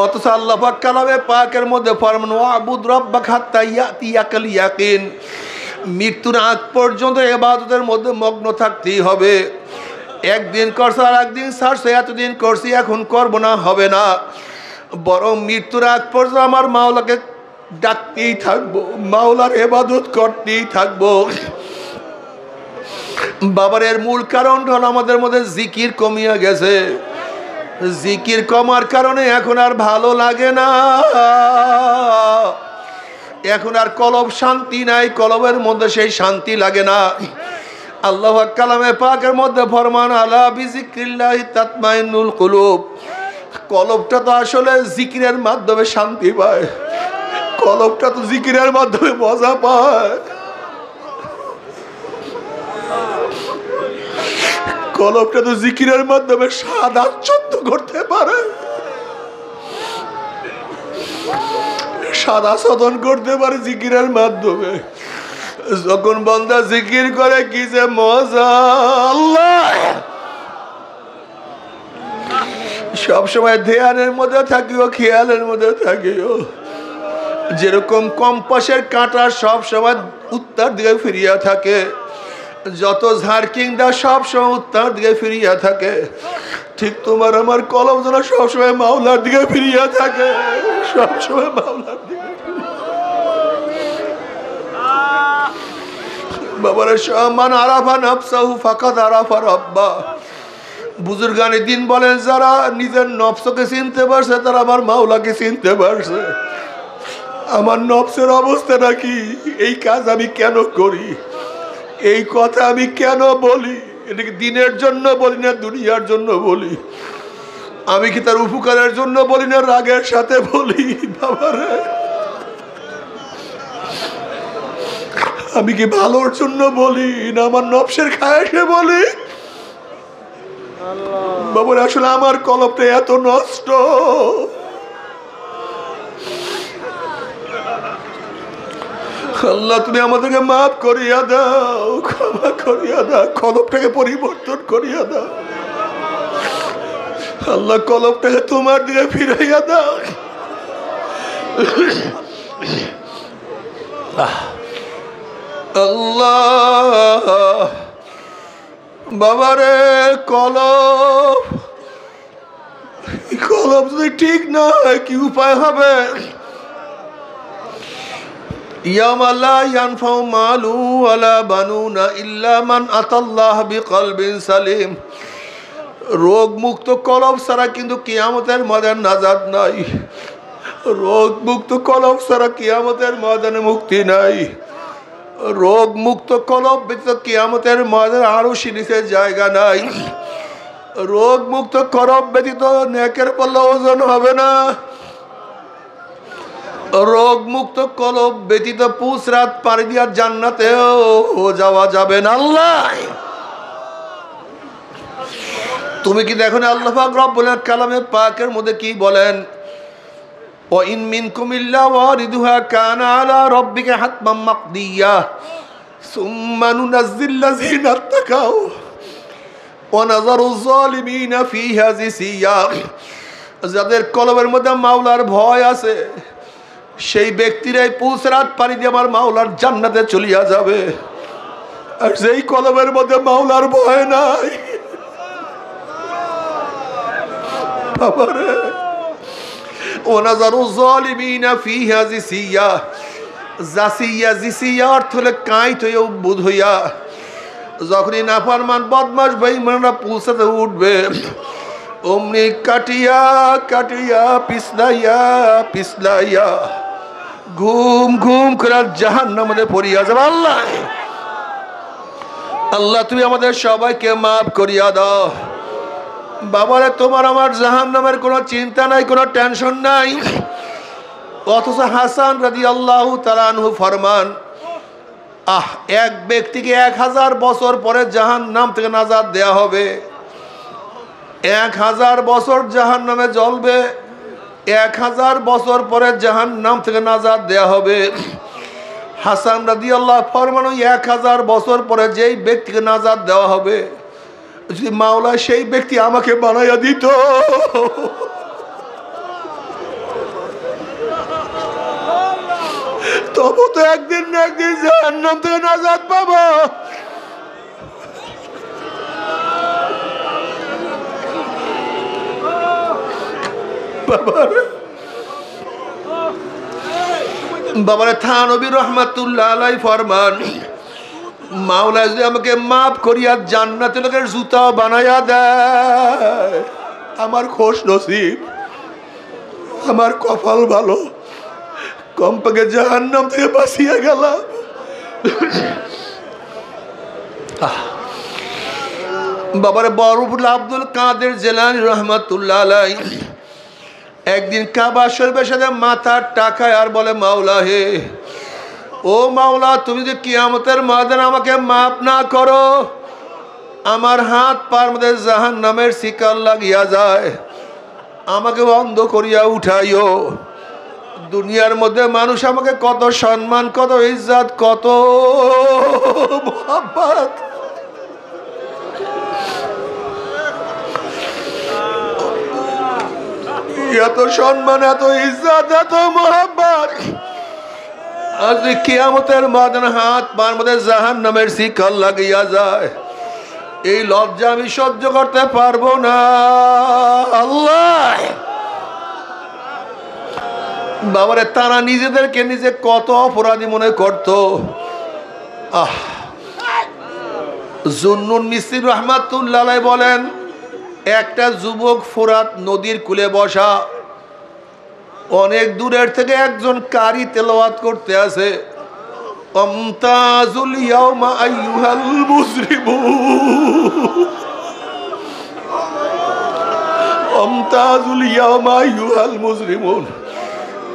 A: অথচ আল্লাহ পাক কালামে পাকের মধ্যে ফরমান ওয়াবুদ রাব্বাকা হাত্তা ইয়াতিয়াকাল ইয়াকিন, মৃত্যুর আগ পর্যন্ত ইবাদতের মধ্যে মগ্ন থাকতেই হবে। একদিন করছো আর একদিন ছাড়ছো, এতদিন করছি এখন করবো না, হবে না। বরং মৃত্যুর আগ পর্যন্ত আমার মাওলাকে ডাকতেই থাকবো, মাওলার ইবাদত করতেই থাকবো। বাবার এর মূল কারণটা হলো আমাদের মধ্যে জিকির কমিয়া গেছে। জিকির কমার কারণে এখন আর ভালো লাগে না, এখন আর কলব শান্তি নাই, কলবের মধ্যে সেই শান্তি লাগে না। আল্লাহ কালামে পাকের মধ্যে ফরমান আলা বিজিক্রিল্লাহি তাতমাইন্নুল কুলুব, কলবটা তো আসলে জিকিরের মাধ্যমে শান্তি পায়, কলবটা তো জিকিরের মাধ্যমে মজা পায়। কলবটা তো জিকিরের মাধ্যমে স্বাদ আচ্ছন্ন করতে পারে, স্বাদ আস্বাদন করতে পারে জিকিরের মাধ্যমে। যখন বান্দা জিকির করে কি যে মজা! আল্লাহ সবসময় ধ্যানের মধ্যে থাকিও, খেয়ালের মধ্যে থাকিও। যেরকম কম্পাসের কাঁটা সবসময় উত্তর দিকে ফিরিয়া থাকে, যত ঝাড়কিংটা সবসময় উত্তর দিকে ফিরিয়া থাকে, ঠিক তোমার আমার কলম যেন সবসময় মাওলার দিকে ফিরিয়া থাকে, সবসময় মাওলার দিকে। বাবারে মান আরাফা নাফসাহু ফাকাদ আরাফা রাব্বা, বুজুর্গানি দিন বলেন যারা নিজের নফসকে চিনতে পারছে তারা আমার মাওলাকে চিনতে পারছে। আমার নফসের অবস্থাটা কি? এই কাজ আমি কেন করি? এই কথা আমি কেন বলি? এটাকে দিনের জন্য বলি না দুনিয়ার জন্য বলি? আমি কি তার উপকারের জন্য বলি না রাগের সাথে বলি? বাবারে, আমি কি ভালোর জন্য বলি না আমার নফসের খায়েশে বলি? বাবারে, আসলে আমার কলবটা এত নষ্ট। আল্লাহ তুমি আমাদেরকে মাফ করিয়া দাও, ক্ষমা করিয়া দাও, কলবটাকে পরিবর্তন করিয়া দাও। আল্লাহ কলবটাকে তোমার দিকে ফিরাইয়া দাও। আল্লাহ বাবারে, কলব যদি ঠিক না হয় কি উপায় হবে? ইয়াওমা লা ইয়ানফাউ মালু ওয়ালা বানুনা ইল্লা মান আতাল্লাহ বিকলবিন সালিম। রোগ মুক্ত কলব ছাড়া কিন্তু কিয়ামতের ময়দানে নাজাত নাই। রোগ মুক্ত কলব ছাড়া কিয়ামতের ময়দানে মুক্তি নাই। রোগ মুক্ত কলব ব্যতীত কিয়ামতের ময়দানে আরো নিচে জায়গা নাই। রোগ মুক্ত করব ব্যতীত নেকের পাল্লা ওজন হবে না। রোগ মুক্ত কলব ব্যতীত পুসরাত পাড়ি দিয়া জান্নাতেও যাওয়া যাবে না। আল্লাহ তুমি কি দেখো না আল্লাহ পাক রব্বুল কালামে পাকের মধ্যে কি বলেন? ওয়া ইন মিনকুম ইল্লা ওয়ারিদুহা কানা আলা রাব্বিকা হাতমান মাকদিয়া সুম্মা নুনাজ্জিল লাযিনা তাকাউ ওয়া নাযারু যালিমিনা ফিহা জিসিয়া। যাদের কলবের মধ্যে মাওলার ভয় আছে সেই ব্যক্তিরাই পুসরাত পানি দিয়ে আমার মাওলার জান্নাতে চলিয়া যাবে। আর যেই কলবের মধ্যে মাওলার ভয় নাই, ওয়ানাজারু যালিমিনা ফিহা জিসিয়া। জাসিয়া জিসিয়া অর্থ হলে কাঁইট হইয়া উদ্বুদ্ধ হইয়া যখনই নাফরমান বদমাশ বেঈমানরা পুসরাতে উঠবে অমনি কাটিয়া কাটিয়া পিছলাইয়া পিছলাইয়া ঘুম ঘুম করে জাহান্নামে পড়িয়া যাবে। আল্লাহ আল্লাহ তুমি আমাদের সবাইকে মাফ করিয়া দাও। বাবারে তোমার আমার জাহান্নামের কোনো চিন্তা নাই, কোনো টেনশন নাই। অথচ হাসান রাদিয়াল্লাহু তাআলা আনহু ফরমান, এক ব্যক্তিকে 1000 বছর পরে জাহান্নাম থেকে নাজাত দেয়া হবে। 1000 বছর জাহান্নামে জ্বলবে, 1000 বছর পরে জাহান্নাম থেকে নাজাত দেয়া হবে। হাসান রাদিয়াল্লাহু ফরমান, 1000 বছর পরে যেই ব্যক্তিকে নাজাত দেওয়া হবে, যদি মাওলা সেই ব্যক্তি আমাকে বানাইয়া দিত, তবু তো একদিন না একদিন জাহান্নাম থেকে নাজাত পাবো। বাবারে থানবী রহমাতুল্লাহ আলাইহি ফরমান, মাওলা যদি আমাকে মাফ করিয়া জান্নাতের লোকের জুতা বানাইয়া দেয়, আমার খোশ নসিব, আমার কপাল ভালো, কমপক্ষে জাহান্নাম থেকে বাঁচিয়া গেলাম। বাবারে বরফুল আব্দুল কাদের জিলানী রহমাতুল্লাহ আলাইহি একদিন কাবা শরীফের সাথে মাথার টাকায় আর বলে, মাওলা হে, ও মাওলা, তুমি যদি কিয়ামতের ময়দানে আমাকে মাফ না করো, আমার হাত পার মধ্যে জাহান্নামের শিকল লাগিয়া যায়, আমাকে অন্ধ করিয়া উঠাইও। দুনিয়ার মধ্যে মানুষ আমাকে কত সম্মান, কত ইজ্জত, কত মুহাব্বত, এত সম্মান, এত ইজ্জত, এত মুহাব্বত, আজ কিয়ামতের ময়দানে হাত পার মধ্যে জাহান্নামের শিকল লাগিয়া যায়, এই লজ্জা আমি সহ্য করতে পারবো না। আল্লাহ বাবারে, তারা নিজেদেরকে নিজে কত অপরাধী মনে করত। জুন্নুন মিসরি রহমাতুল্লাহ আলাইহি বলেন, একটা যুবক ফোরাত নদীর কূলে বসা, অনেক দূরের থেকে একজন কারি তেলাওয়াত করতে আছে, আমতাজুল ইয়াউমা আইয়ুহাল মুজরিমুন, আমতাজুল ইয়াউমা আইয়ুহাল মুজরিমুন।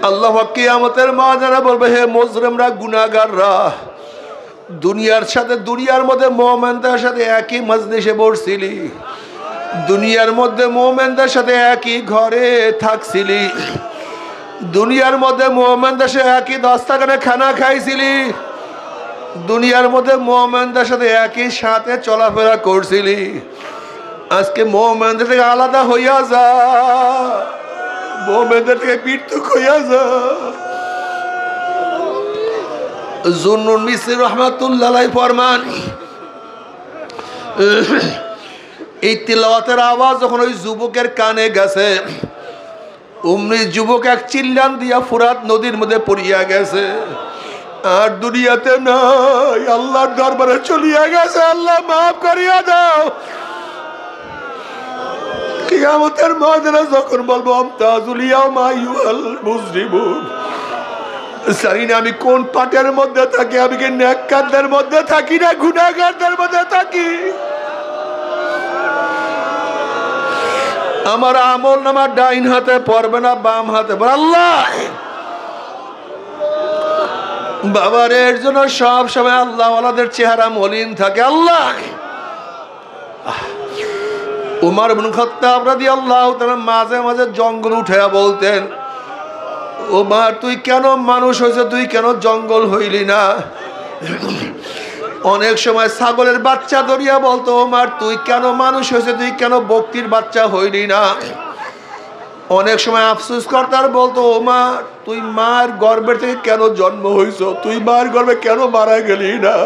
A: আল্লাহ কিয়ামতের ময়দানে বলবে, হে মুজরিমরা, গুনাহগাররা, দুনিয়ার মধ্যে মুমিনদের সাথে একই মজলিসে বসছিলি, দুনিয়ার মধ্যে মুমিনদের সাথে একই ঘরে থাকছিলি, দুনিয়ার মধ্যে মুমিনদের সাথে একই দস্তরখানে খানা খাইছিলি, দুনিয়ার মধ্যে মুমিনদের সাথে একই সাথে চলাফেরা করছিলি, আজকে মুমিনদের থেকে আলাদা হইয়া যা, মুমিনদের থেকে পৃথক হইয়া যা। জুন্নুন মিসরি রহমাতুল্লাহ আলাইহি ফরমান, এই তিলাওয়াতের আওয়াজ যখন ওই যুবকের কানে গেছে, অমনি যুবক এক চিল্লান দিয়া ফুরাত নদীর মধ্যে পড়িয়া গেছে, আর দুনিয়াতে নাই, আল্লাহর দরবারে চলিয়া গেছে। আল্লাহ মাফ করিয়া দাও। কিয়ামতের ময়দানে যখন বলবো, আমতাজুল ইয়াউমা আইয়ুহাল মুজরিমুন, জানি না আমি কোন পাটের মধ্যে থাকি, আমি কি নেককারদের মধ্যে থাকি না গুনাহগারদের মধ্যে থাকি। আমার আমল নামা ডাইন হাতে পড়বে না বাম হাতে পড়বে। আল্লাহ বাবার এর জন্য সব সময় আল্লাহ ওয়ালাদের চেহারা মলিন থাকে। আল্লাহ উমর ইবনে খাত্তাব রাদিয়াল্লাহু তাআলা মাঝে মাঝে জঙ্গল উঠে বলতেন, ওমর তুই কেন মানুষ হয়েছে, তুই কেন জঙ্গল হইলি না? অনেক সময় ছাগলের বাচ্চা ধরিয়া বলতো, ওমর তুই কেন মানুষ হয়েছে, তুই কেন বকরির বাচ্চা হইলি না? অনেক সময় আফসোস করতার বলতো, ওমর তুই মার গর্ভের থেকে কেন জন্ম হইছ, তুই মার গর্ভে কেন মারা গেলি না?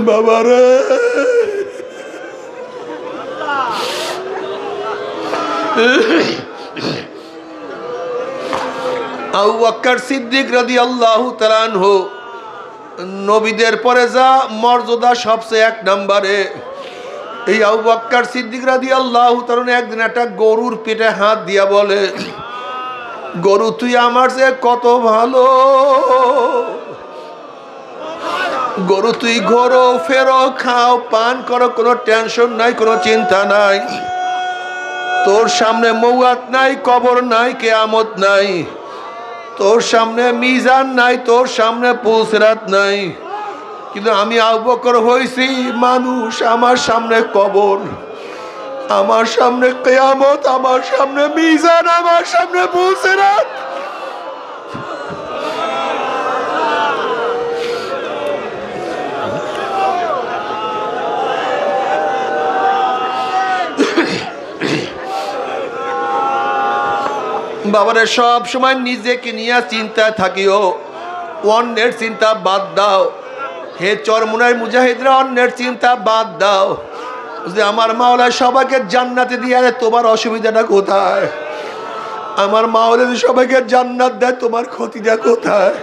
A: বাবারে আবু বকর সিদ্দিক রাদিয়াল্লাহু তাআলা আনহু নবীদের পরে যা মর্যাদা সবচেয়ে এক নম্বরে, এই আবু বকর সিদ্দিক রাদিয়াল্লাহু তাআলা একদিন একটা গরুর পেটে হাত দিয়া বলে, গরু তুই আমার চেয়ে কত ভালো, গরু তুই ঘোরো ফেরো খাও পান করো, কোনো টেনশন নাই, কোনো চিন্তা নাই, তোর সামনে মৌয়াত নাই, কবর নাই, কিয়ামত নাই, তোর সামনে মিজান নাই, তোর সামনে পুলসিরাত নাই। কিন্তু আমি আবু বকর হইছি মানুষ, আমার সামনে কবর, আমার সামনে কিয়ামত, আমার সামনে মিজান, আমার সামনে পুলসিরাত। বাবারে সব সময় নিজেকে নিয়ে চিন্তায় থাকিও, অন্যের চিন্তা বাদ দাও। হে চরমুনার মুজাহিদরা, অন্যের চিন্তা বাদ দাও। যে আমার মাওলা সবাইকে জান্নাতে দিয়ে দেয়, তোমার অসুবিধাটা কোথায়? আমার মাওলা যদি সবাইকে জান্নাত দেয়, তোমার ক্ষতিটা কোথায়?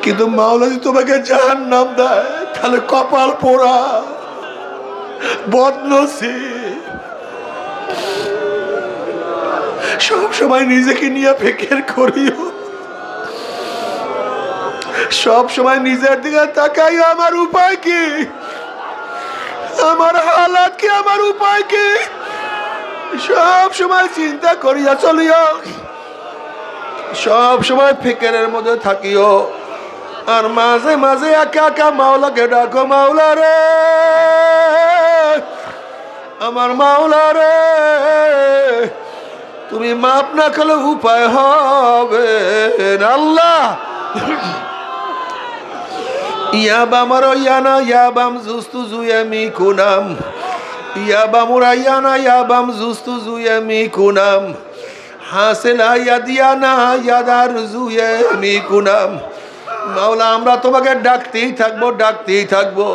A: কিন্তু মাওলা যদি তোমাকে জাহান্নাম দেয়, তাহলে কপাল পোড়া, বদনসিব। সব সময় নিজেকে নিয়ে ফিকির করিও, সব সময় নিজের দিকে তাকাই, আমার উপায় কি, আমার হালাত কি, আমার উপায় কি, সব সময় চিন্তা করিয়া চলিও, সব সময় ফিকিরের মধ্যে থাকিও। আর মাঝে মাঝে একা একা মাওলাকে ডাকো, মাওলা রে, আমার মাওলা রে, তুমি মাপ না করলে উপায় হবে না। আল্লাহ ইয়াবামারো ইয়ানা ইয়াবাম জুস্তু জুয়ামি কুনাম, ইয়াবামুরা ইয়ানা ইয়াবাম জুস্তু জুয়ামি কুনাম, হাসিলা ইয়াদিয়ানা ইয়াদার জুয়ামি কুনাম। মাওলা আমরা তোমাকে ডাকতেই থাকবো, ডাকতেই থাকবো।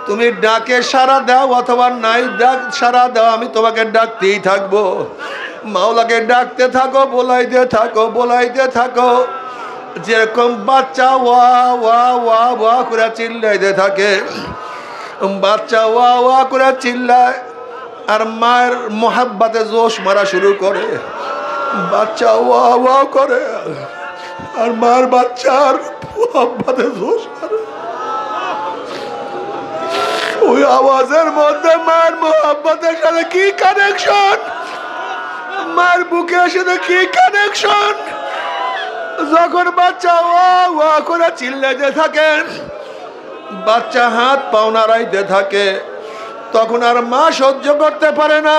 A: তুমি ডাকে সাড়া দাও অথবা নাই ডাক সাড়া দাও, আমি তোমাকে ডাকতেই থাকবো। মাওলাকে ডাকতে থাকো, বলাইতে থাকো, বলাইতে থাকো। যেরকম বাচ্চা ওয়া ওয়া ওয়া ওয়া করে চিল্লাইতে থাকে, বাচ্চা ওয়া ওয়া করে চিল্লায় আর মায়ের মোহাব্বতে জোশ মারা শুরু করে, বাচ্চা ওয়া ওয়া করে আর মার বাচ্চার মোহাব্বতে জোশ মারে। ওই আওয়াজের মধ্যে মার মোহাব্বতের সাথে কি কানেকশন, মার বুকের সাথে কি কানেকশন। যখন বাচ্চা ওয়া ওয়া করে চিল্লাইতে থাকে, বাচ্চা হাত পাও নাড়াইতে থাকে, তখন আর মা সহ্য করতে পারে না,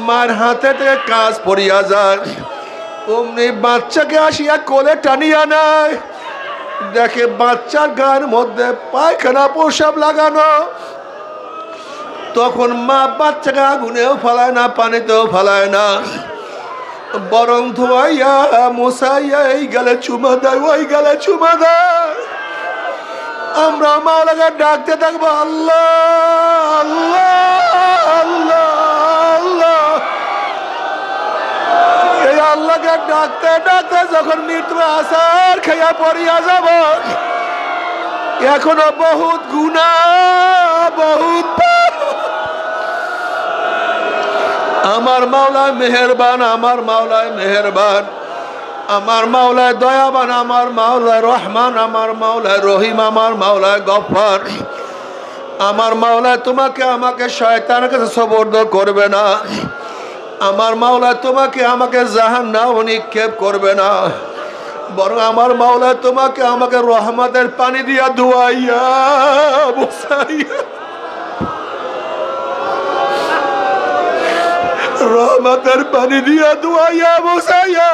A: মার হাতে থেকে কাজ পড়িয়া যায়। অমনি বাচ্চাকে আসিয়া কোলে টানিয়া নেয়, দেখে বাচ্চার গায়ের মধ্যে পায়খানা প্রসাব লাগানো। তখন মা বাচ্চাকে আগুনেও ফালায় না, পানিতেও ফালায় না, বরং ধোয়াইয়া মশাইয়া এই গালে চুমা দেয়, ওই গালে চুমা দেয়। আমরা মাওলাকে ডাকতে থাকবো, আল্লাহ আল্লাহ আল্লাহ আল্লাহ। এই আল্লাহকে ডাকতে ডাকতে যখন মৃত্যু আসার খেয়া পড়িয়া যাব, এখনো বহুত গুনাহ, বহুত আমার মাওলায় মেহেরবান, আমার মাওলায় মেহেরবান, আমার মাওলায় দয়াবান, আমার মাওলায় রহমান, আমার মাওলায় রহিম, আমার মাওলায় গফফার। আমার মাওলা তোমাকে আমাকে শয়তানের কাছে সুপর্দ করবে না। আমার মাওলা তোমাকে আমাকে জাহান্নামে নিক্ষেপ করবে না, বরং আমার মাওলা তোমাকে আমাকে রহমতের পানি দিয়া ধুয়াইয়া বসাইয়া, রহমতের পানি দিয়া ধুয়াইয়া বসাইয়া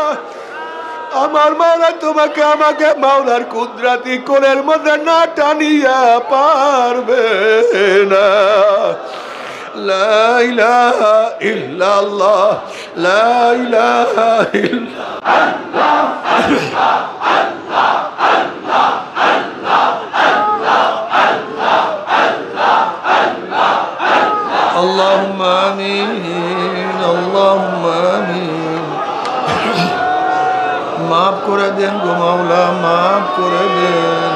A: আমার মাওলা তোমাকে আমাকে মাওলার কুদরতি কোলের মধ্যে না টানিয়া পারবে না। লা ইলাহা ইল্লাল্লাহ, লা ইলাহা ইল্লাল্লাহ, আল্লাহুম্মা আমিন, আল্লাহুম্মা আমিন। মাফ করে দেন গো মাওলা, মাফ করে দেন,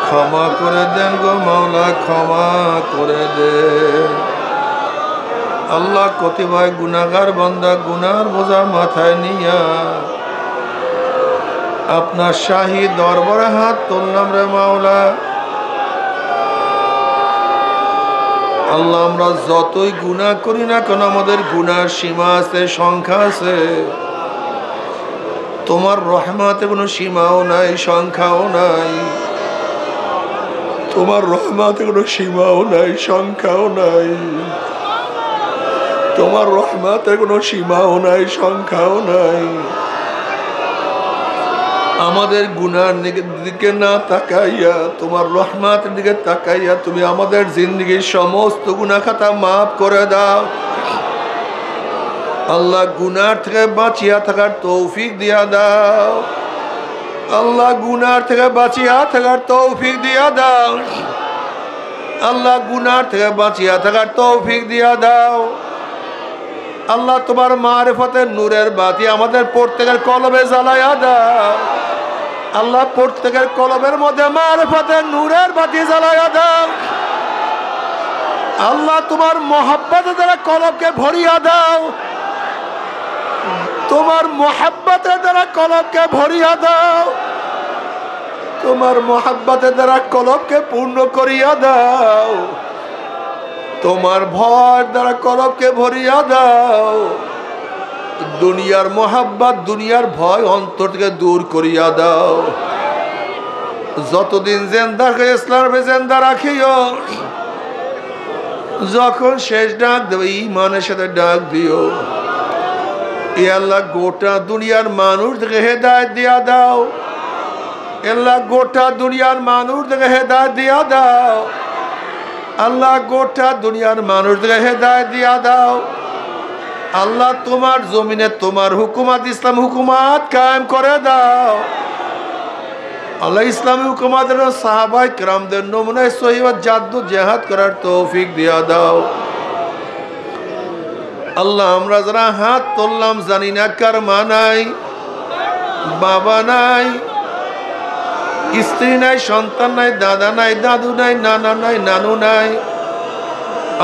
A: ক্ষমা করে দেন গো মাওলা, ক্ষমা করে দেন। আল্লাহ কতিপয় গুনাহগার বান্দা গুনার বোঝা মাথায় নিয়া আপনার শাহী দরবারে হাত তুললাম রে মাওলা। আল্লাহ আমরা যতই গুনাহ করি না কেন আমাদের গুনার সীমা আছে, সংখ্যা আছে। তোমার রহমতে কোনো সীমাও নাই, সংখ্যাও নাই। তোমার রহমতে কোনো সীমাও নাই, সংখ্যাও নাই। তোমার রহমতের কোনো সীমাও নাই, সংখ্যাও নাই। আমাদের গুনার দিকে না তাকাইয়া তোমার রহমতের দিকে তাকাইয়া তুমি আমাদের জিন্দগির সমস্ত গুনাহ খাতা মাফ করে দাও। আল্লাহ গুনার থেকে বাঁচিয়া থাকার তৌফিক দিয়া দাও। আল্লাহ গুনার থেকে বাঁচিয়া থাকার তৌফিক দিয়া দাও। আল্লাহ গুনার থেকে বাঁচিয়া থাকার তৌফিক দিয়া দাও। আল্লাহ তোমার মারিফতের নূরের বাতি আমাদের প্রত্যেকের কলবে জ্বালায়া দাও। আল্লাহ প্রত্যেকের কলবের মধ্যে মারিফতের নূরের বাতি জ্বালায়া দাও। আল্লাহ তোমার মহব্বতের দ্বারা কলবকে ভরিয়া দাও। তোমার মহব্বতের দ্বারা কলবকে ভরিয়া দাও। তোমার মহব্বতের দ্বারা কলবকে পূর্ণ করিয়া দাও। তোমার ভয় দ্বারা কলবকে ভরিয়া দাও। দুনিয়ার মহব্বত দুনিয়ার ভয় অন্তর থেকে দূর করিয়া দাও। যতদিন জিন্দা ইসলামে জিন্দা রাখিও, যখন শেষ ডাক দেবে ঈমানের সাথে ডাক দিও। এ আল্লাহ গোটা দুনিয়ার মানুষ থেকে হেদায়েত দিয়া দাও। আল্লাহ গোটা দুনিয়ার মানুষ থেকে হেদায়েত দিয়া দাও। আল্লাহ গোটা দুনিয়ার মানুষ থেকে হেদায়েত দিয়া দাও। আল্লাহ তোমার জমিনে তোমার হুকুমাত ইসলাম হুকুমাত কায়েম করে দাও। আল্লাহ ইসলামী হুকুমাতের সাহাবায়ে কেরামদের নমুনায় সহিহ জাদ্দু জিহাদ করার তৌফিক দিয়া দাও। আল্লাহ আমরা যারা হাত তুললাম জানি না কার মা নাই, বাবা নাই, স্ত্রী নাই, সন্তান নাই, দাদা নাই, দাদু নাই, নানা নাই, নানু নাই।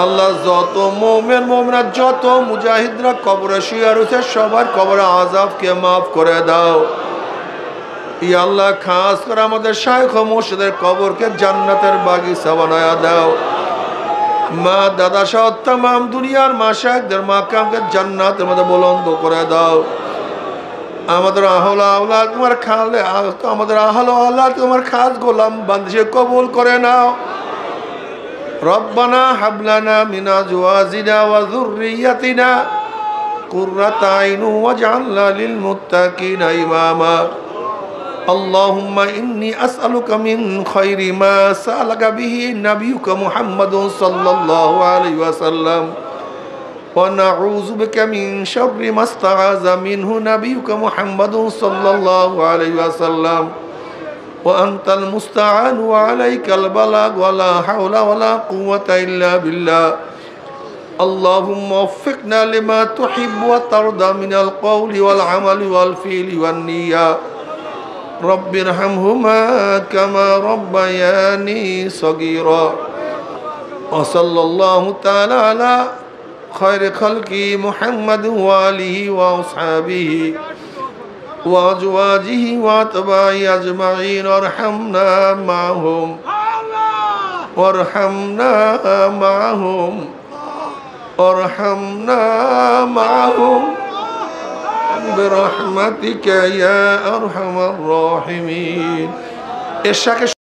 A: আল্লাহ যত মুমিন মুমিনাত যত মুজাহিদরা কবরে শুয়ে রয়েছে সবার কবরে আযাবকে মাফ করে দাও। ইয়া আল্লাহ খাস করে আমাদের শায়খ ও মুর্শিদের কবরকে জান্নাতের বাগিচা বানায়া দাও। মা দাদা সহ तमाम দুনিয়ার মাশায়েখদের মাকামকে জান্নাতের মধ্যে বুলন্দ করে দাও। আমাদের আহলে আওলাদ তোমার খালে আমাদের আহলে আওলাদ তোমার খাস গোলাম বান্দিকে কবুল করে নাও। রব্বানা হাব লানা মিন আজওয়াজিনা ওয়া যুররিয়াতিনা কুররাতা আইন ওয়াজআলনা লিল মুত্তাকিনা ইমামা। اللهم إني أسألك من خير ما سألك به نبيك محمد صلى الله عليه وسلم ونعوذ بك من شر ما استعاذ منه نبيك محمد صلى الله عليه وسلم وأنت المستعان وعليك البلاغ ولا حول ولا قوة إلا بالله. اللهم وفقنا لما تحب وترضى من القول والعمل والفعل والنية. رب ارحمهما كما ربياني صغيرا. وصلى الله تعالى على خير خلقه محمد وآله وأصحابه وأزواجه وأتباعه أجمعين وارحمنا معهم ওয়ারহামনা মাহুম ওয়ারহামনা মাহুম বিরহমাতিকা ইয়া আরহামার রাহিমিন। এরশাকে